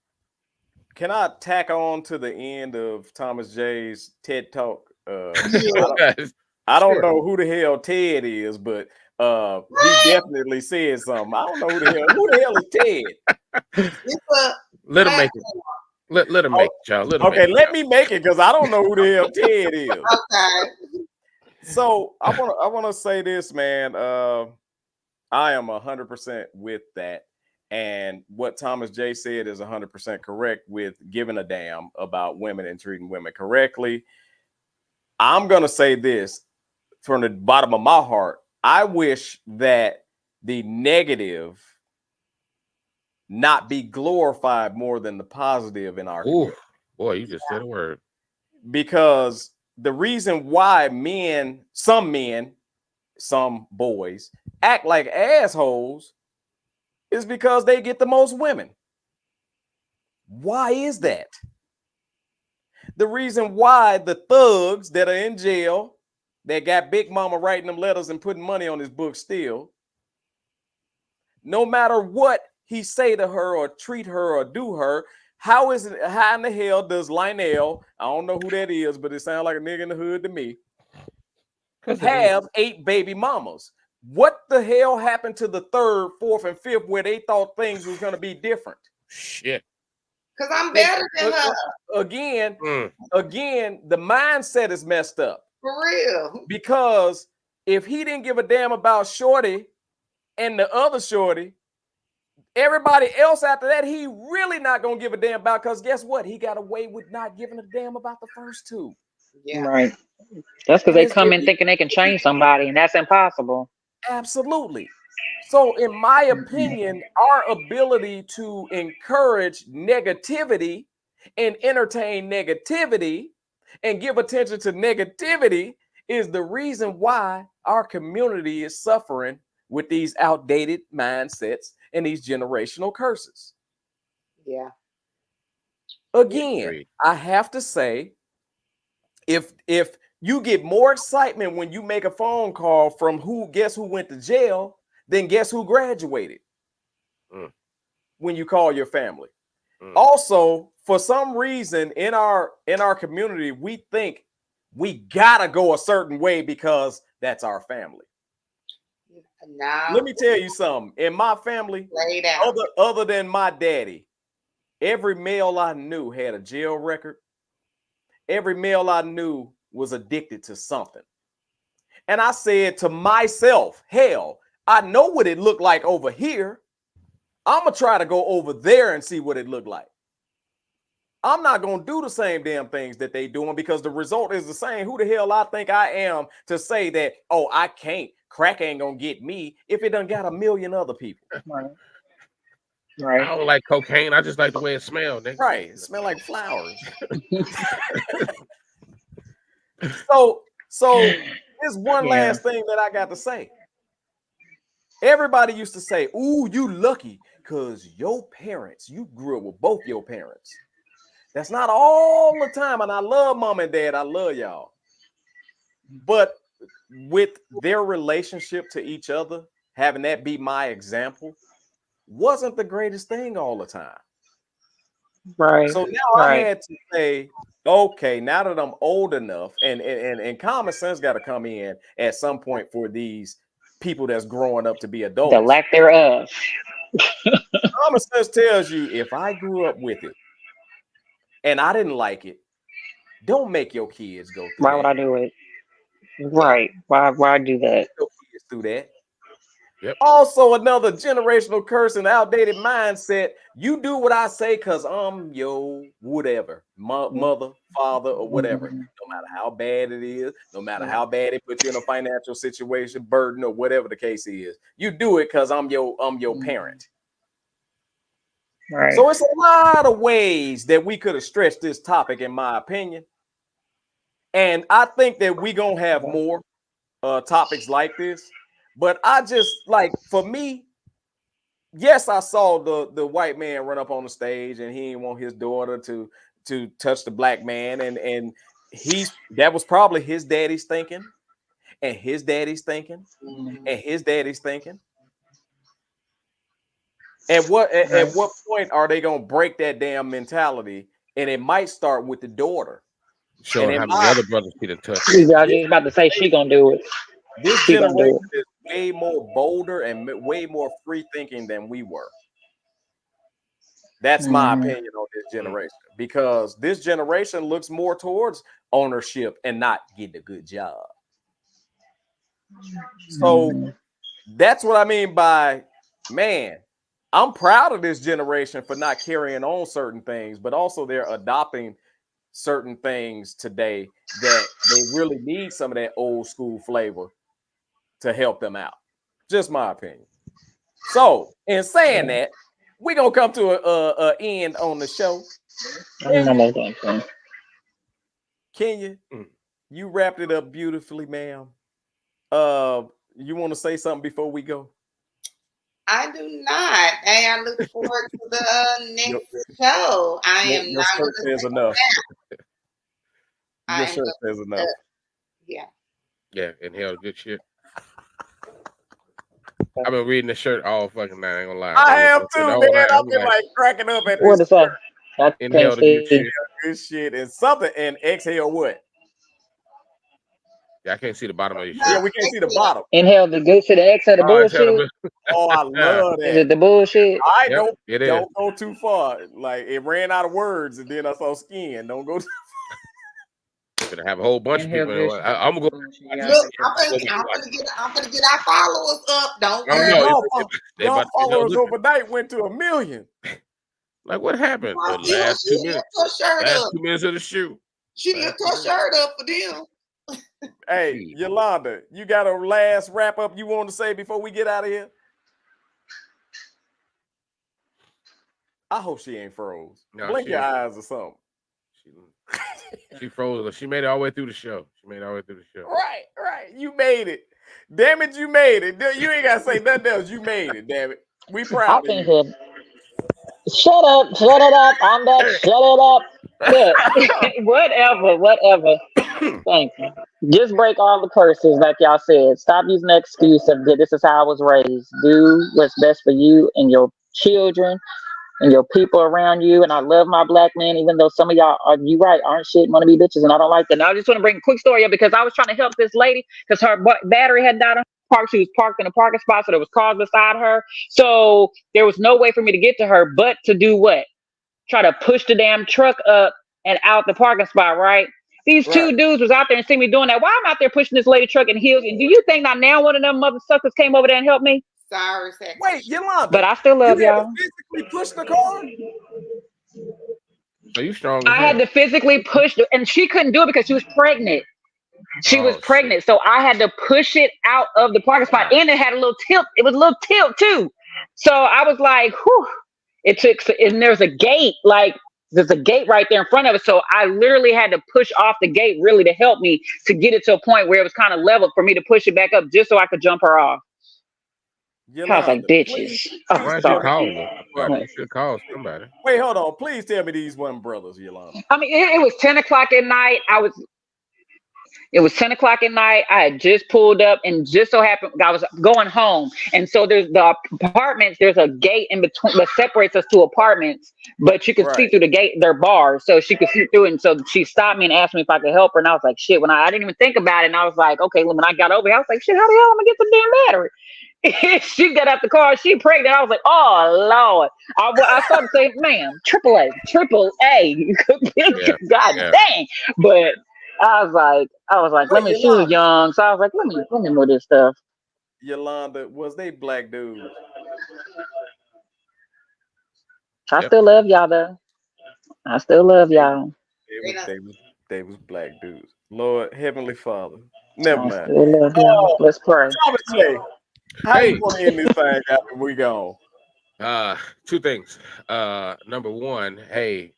Can I tack on to the end of Thomas J's TED Talk? I don't know who the hell Ted is, but he definitely said something. I don't know who the hell is Ted. Let him make it. Let him make it, y'all. Let me make it because I don't know who the hell Ted is. Okay. So I want to say this, man. I am 100% with that. And what Thomas J said is 100% correct with giving a damn about women and treating women correctly. I'm going to say this from the bottom of my heart. I wish that the negative not be glorified more than the positive in our community. Boy, you just said a word. Because the reason why some boys act like assholes is because they get the most women. Why is that? The reason why the thugs that are in jail, that got Big Mama writing them letters and putting money on his book still, no matter what he say to her or treat her or do her, how in the hell does Lionel, I don't know who that is, but it sounds like a nigga in the hood to me, have 8 baby mamas? What the hell happened to the 3rd, 4th, and 5th where they thought things was going to be different? Shit. Because I'm better than her. Again, the mindset is messed up. For real. Because if he didn't give a damn about Shorty and the other Shorty, everybody else after that, he really not going to give a damn about, because guess what? He got away with not giving a damn about the first 2. Yeah. Right. That's because they come in thinking they can change somebody, and that's impossible. Absolutely. So in my opinion, our ability to encourage negativity and entertain negativity and give attention to negativity is the reason why our community is suffering with these outdated mindsets and these generational curses. Yeah. Again, I have to say, if you get more excitement when you make a phone call from guess who went to jail than guess who graduated when you call your family. Also, for some reason in our community, we think we gotta go a certain way because that's our family. No. Let me tell you something. In my family, other than my daddy, every male I knew had a jail record. Every male I knew was addicted to something. And I said to myself, hell, I know what it looked like over here. I'm going to try to go over there and see what it looked like. I'm not going to do the same damn things that they doing because the result is the same. Who the hell I think I am to say that, oh, I can't. Crack ain't going to get me if it done got a million other people. Right. I don't like cocaine. I just like the way it smells. Right. It smell like flowers. So there's one last thing that I got to say. Everybody used to say, ooh, you lucky because your parents, you grew up with both your parents. That's not all the time. And I love mom and dad. I love y'all. But with their relationship to each other, having that be my example wasn't the greatest thing all the time. Right. So now I had to say, okay, now that I'm old enough, and common sense got to come in at some point for these people that's growing up to be adults. The lack thereof. Common sense tells you if I grew up with it and I didn't like it, don't make your kids go through Why would I do it? Right. Why do that? Your kids through that. Yep. Also, another generational curse and outdated mindset. You do what I say because I'm your whatever, mother, father, or whatever. No matter how bad it is, no matter how bad it puts you in a financial situation, burden, or whatever the case is, you do it because I'm your parent. Right. So it's a lot of ways that we could have stretched this topic, in my opinion. And I think that we're gonna have more topics like this. But I just like, for me, yes, I saw the white man run up on the stage and he didn't want his daughter to touch the black man, and that was probably his daddy's thinking, and his daddy's thinking, and his daddy's thinking. At what point are they gonna break that damn mentality? And it might start with the daughter. Showing how many other brothers she done touched. I was just about to say she gonna do it. This generation is way more bolder and way more free thinking than we were. That's my opinion on this generation, because this generation looks more towards ownership and not getting a good job. So that's what I mean by, man, I'm proud of this generation for not carrying on certain things, but also they're adopting certain things today that they really need some of that old school flavor to help them out. Just my opinion. So, in saying that, we're gonna come to a end on the show. Kenya, you wrapped it up beautifully, ma'am. You want to say something before we go? I do not. And I look forward to the next show. I am not going to say enough. That. Your shirt says enough. Yeah. Yeah, inhale good shit. I've been reading the shirt all fucking night. I ain't gonna lie. I have too, man. I've been like cracking up at what is that? Inhale the good shit. Good shit and something, and exhale what? Yeah, I can't see the bottom of your shirt. Yeah, we can't see the bottom. Inhale the good shit, exhale the bullshit. Oh, I love that. Is it the bullshit? I don't go too far. Like, it ran out of words, and then I saw skin. Don't go. Gonna have a whole bunch of people. I'm gonna go. Look, I'm gonna get our followers up. Don't worry. Y'all followers overnight went to 1 million. Like, what happened? The last 2 minutes. Last 2 minutes of the shoot. She lifted her shirt up for them. Hey, Yolanda, you got a last wrap up you want to say before we get out of here? I hope she ain't froze. No, blink your eyes or something. She froze. She made it all the way through the show. Right. You made it. Damn it, you made it. You ain't gotta say nothing else. You made it. Damn it. We proud of you. Shut it up. I'm back. Shut it up. Whatever. Thank you. Just break all the curses, like y'all said. Stop using the excuse of this is how I was raised. Do what's best for you and your children and your people around you. And I love my black men, even though some of y'all aren't shit, want to be bitches, and I don't like that. And I just want to bring a quick story up because I was trying to help this lady because her battery had died on her park. She was parked in a parking spot, so there was cars beside her. So there was no way for me to get to her but to do what? Try to push the damn truck up and out the parking spot, right? These two dudes was out there and see me doing that. Why I'm out there pushing this lady truck in heels? And do you think now one of them mother suckers came over there and helped me? Sorry, wait, Yolanda. But I still love y'all. Physically push the car? Are you strong? I had to physically push and she couldn't do it because she was pregnant. She was pregnant. So I had to push it out of the parking spot. And it had a little tilt. It was a little tilt too. So I was like, whew. And there's a gate, there's a gate right there in front of us. So I literally had to push off the gate really to help me to get it to a point where it was kind of level for me to push it back up just so I could jump her off. I was like, bitches. Oh, Why should sorry. call them? You should call somebody. Wait, hold on. Please tell me these weren't brothers, Yolanda. I mean, it was 10 o'clock at night. It was 10 o'clock at night. I had just pulled up and just so happened I was going home. And so there's the apartments, there's a gate in between that separates us to apartments, but you can see through the gate, they're bars. So she could see through it. And so she stopped me and asked me if I could help her. And I was like, shit, when I didn't even think about it. And I was like, okay, when I got over here, I was like, shit, how the hell am I gonna get the damn battery? She got out the car, she pregnant. I was like, oh Lord. I started to say, man, triple A. God dang. But I was like, let me. She was young, so I was like, let me move this stuff. Yolanda, was they black dudes? I still love y'all though. I still love y'all. They was black dudes. Lord, Heavenly Father, never mind. Still love y'all. Let's pray. How you want to end this thing after we gone? Two things. Number one, hey.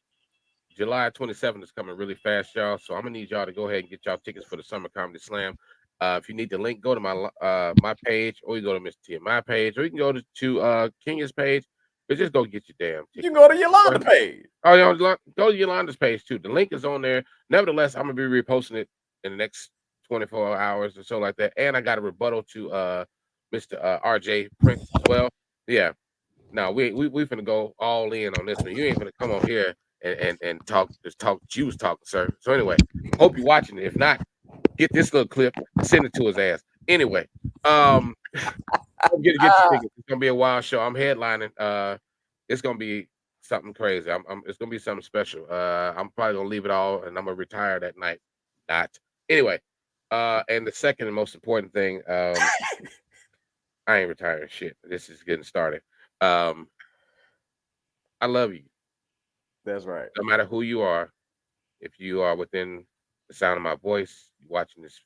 July 27th is coming really fast, y'all. So I'm gonna need y'all to go ahead and get y'all tickets for the Summer Comedy Slam. If you need the link, go to my page, or you go to Mr. TMI page, or you can go to Kenya's page. But just go get your damn tickets. You can go to Yolanda's page. Oh, yeah, go to Yolanda's page too. The link is on there. Nevertheless, I'm gonna be reposting it in the next 24 hours or so like that. And I got a rebuttal to Mr. RJ Prince as well. Yeah. Now we finna go all in on this one. You ain't finna come on here and talk Jews talking, sir. So anyway, hope you're watching it. If not, get this little clip, send it to his ass. Anyway, get your tickets. It's gonna be a wild show. I'm headlining. It's gonna be something crazy. It's gonna be something special. I'm probably gonna leave it all and I'm gonna retire that night. Not anyway. And the second and most important thing, I ain't retiring shit. This is getting started. I love you. That's right. No matter who you are, if you are within the sound of my voice, watching this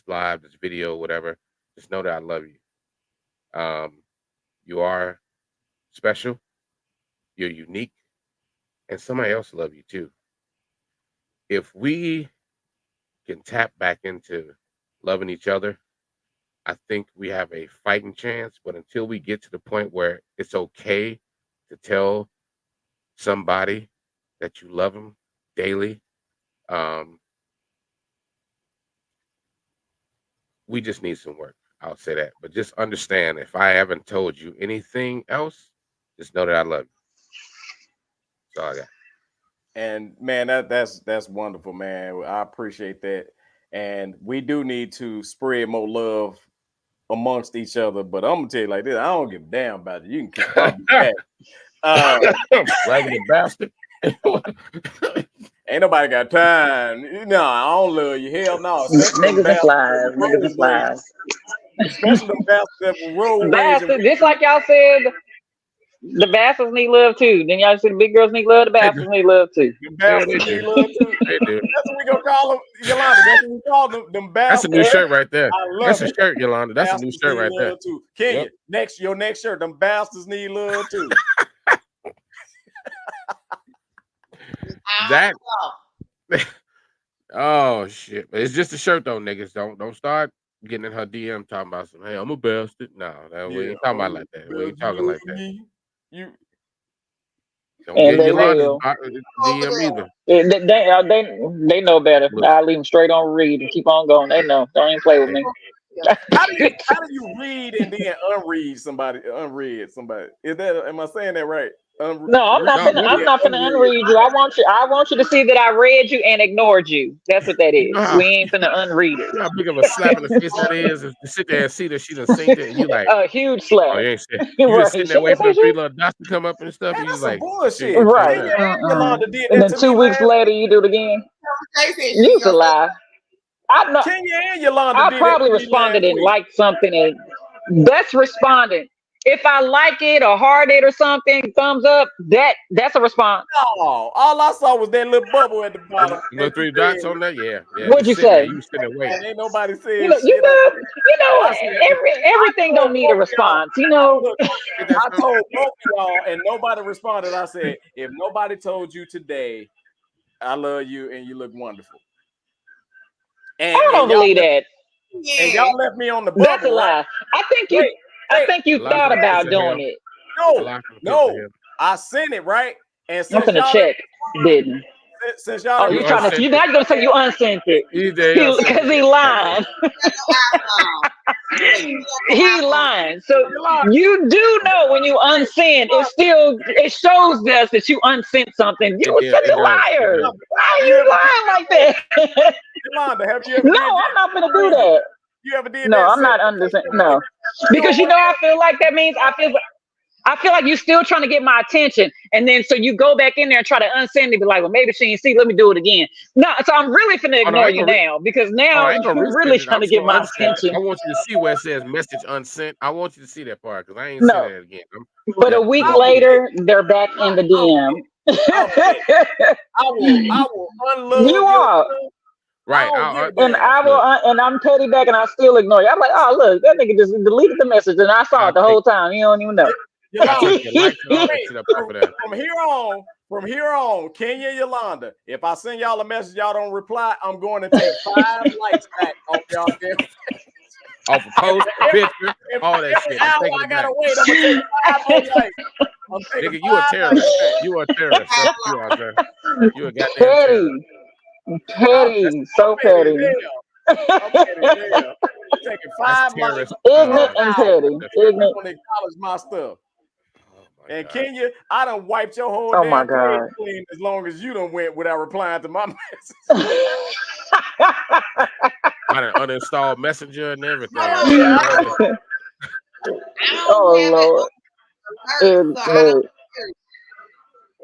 live, this video, whatever, just know that I love you. You are special, you're unique, and somebody else love you too. If we can tap back into loving each other, I think we have a fighting chance. But until we get to the point where it's okay to tell somebody that you love them daily, we just need some work. I'll say that. But just understand, if I haven't told you anything else, just know that I love you. That's all I got. And man, that's wonderful, man. I appreciate that. And we do need to spread more love amongst each other. But I'm gonna tell you like this: I don't give a damn about you. You can kick my back. Raggedy bastard. Ain't nobody got time. No, I don't love you. Hell no. Niggas and flies. Niggas and flies. Especially them bastards that will roll. Bastards, just like y'all said, the bastards need love too. Then y'all said the big girls need love, the bastards need love too. The bastards need love too. That's what we gonna call them, Yolanda. That's what we call them bastards. That's a new shirt right there. That's a shirt, Yolanda. That's a new shirt right there. Too. Kenya, your next shirt, them bastards need love too. That oh shit. But it's just a shirt though, niggas. Don't start getting in her DM talking about some, hey, I'm a bastard. No, we ain't talking about like that. We ain't talking like that. You don't get Yolanda's DM either. They know better. I leave them straight on read and keep on going. They know. Don't even play with me. How do you read and then unread somebody? Unread somebody. Am I saying that right? No, I'm not finna unread you. I want you to see that I read you and ignored you. That's what that is. We ain't finna unread it. You know how big of a slap in the face that is to sit there and see that she done seen it and you like a huge slap. Oh, you just sitting there waiting for the 3 little dots to come up and stuff. And you like bullshit. Right. And then 2 weeks later you do it again. You a lie. Kenya and Yolanda I probably responded and liked something, and that's responding. If I like it or heart it or something, thumbs up, that's a response. No, all I saw was that little bubble at the bottom. The 3 dots on there, yeah. What'd you say? You sitting there waiting. Ain't nobody said you know, everything don't need a response. You know, I told both of y'all, and nobody responded. I said, if nobody told you today, I love you and you look wonderful. And I don't believe that. And y'all left me on the bubble. That's a lie. I think you. I think you thought about doing it. No. I sent it, right? And I'm gonna check. Didn't. Since y'all you trying to? Now you're gonna say you unsent it because he lying. He lying. So you do know when you unsend, it shows us that you unsent something. You such a liar. Why are you lying like that? Yolanda, have you ever? No, I'm not gonna do that. You ever did no, that? I'm not understanding. No, because I feel like that means I feel like you're still trying to get my attention, and then so you go back in there and try to unsend it, be like, well, maybe she didn't see. Let me do it again. No, so I'm really finna ignore you now because now you're really trying to get my attention. I want you to see where it says message unsent. I want you to see that part because I ain't seen that again. But a week later, they're back in the DM. I will unload you are. Right, and I'm petty back, and I still ignore you. I'm like, oh look, that nigga just deleted the message, and I saw it the whole time. You don't even know. From here on, Kenya and Yolanda, if I send y'all a message, y'all don't reply, I'm going to take 5 likes back off y'all there. Off a post, picture, all that shit. I gotta wait. I'm gonna take 5 more likes. Nigga, you a terrorist. You a terrorist. You are, sir. You a goddamn petty, so petty. Taking 5 likes. Ignorant and petty. Ignorant. Acknowledge my stuff. And Kenya, I done wiped your whole damn page clean as long as you done went without replying to my message. I done uninstalled Messenger and everything. Oh Lord.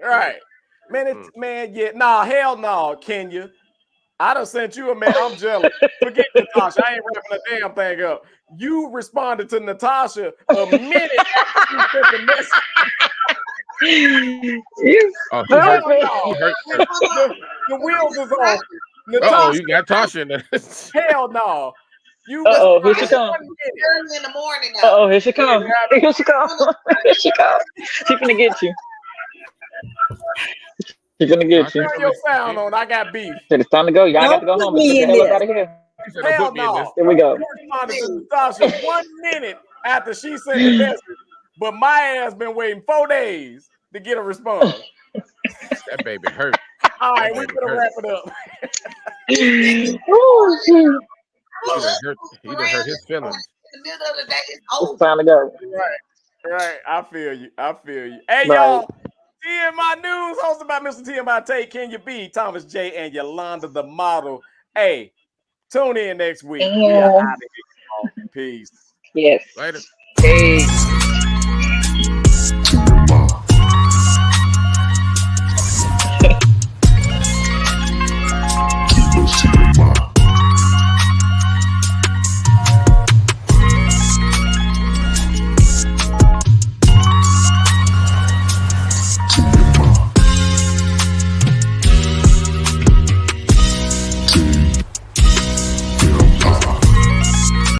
Right. Man, nah, hell no, Kenya. I done sent you a man. I'm jealous. Forget Natasha. I ain't wrapping the damn thing up. You responded to Natasha a minute after you sent the message. The wheels is off. Natasha, you got Tasha in there. Hell no. Here she comes. Early in the morning now. Here she comes. Here she comes. Here she comes. She's gonna get you. She's gonna get you. Turn your sound on. I got beef. It's time to go. Y'all got to go home. Get the hell out of here. Hell no. Here we go. You responded to Natasha 1 minute after she sent the message, but my ass been waiting 4 days to get a response. That baby hurt. All right, we better wrap it up. Oh, shit. He done hurt his feelings. In the middle of the day, it's time to go. Right. I feel you. Hey, y'all. TMI News, hosted by Mr. TMI Tate, Kenya B, Thomas J, and Yolanda the model. Hey, tune in next week. We are out of here. Peace. Yes. Later. Peace.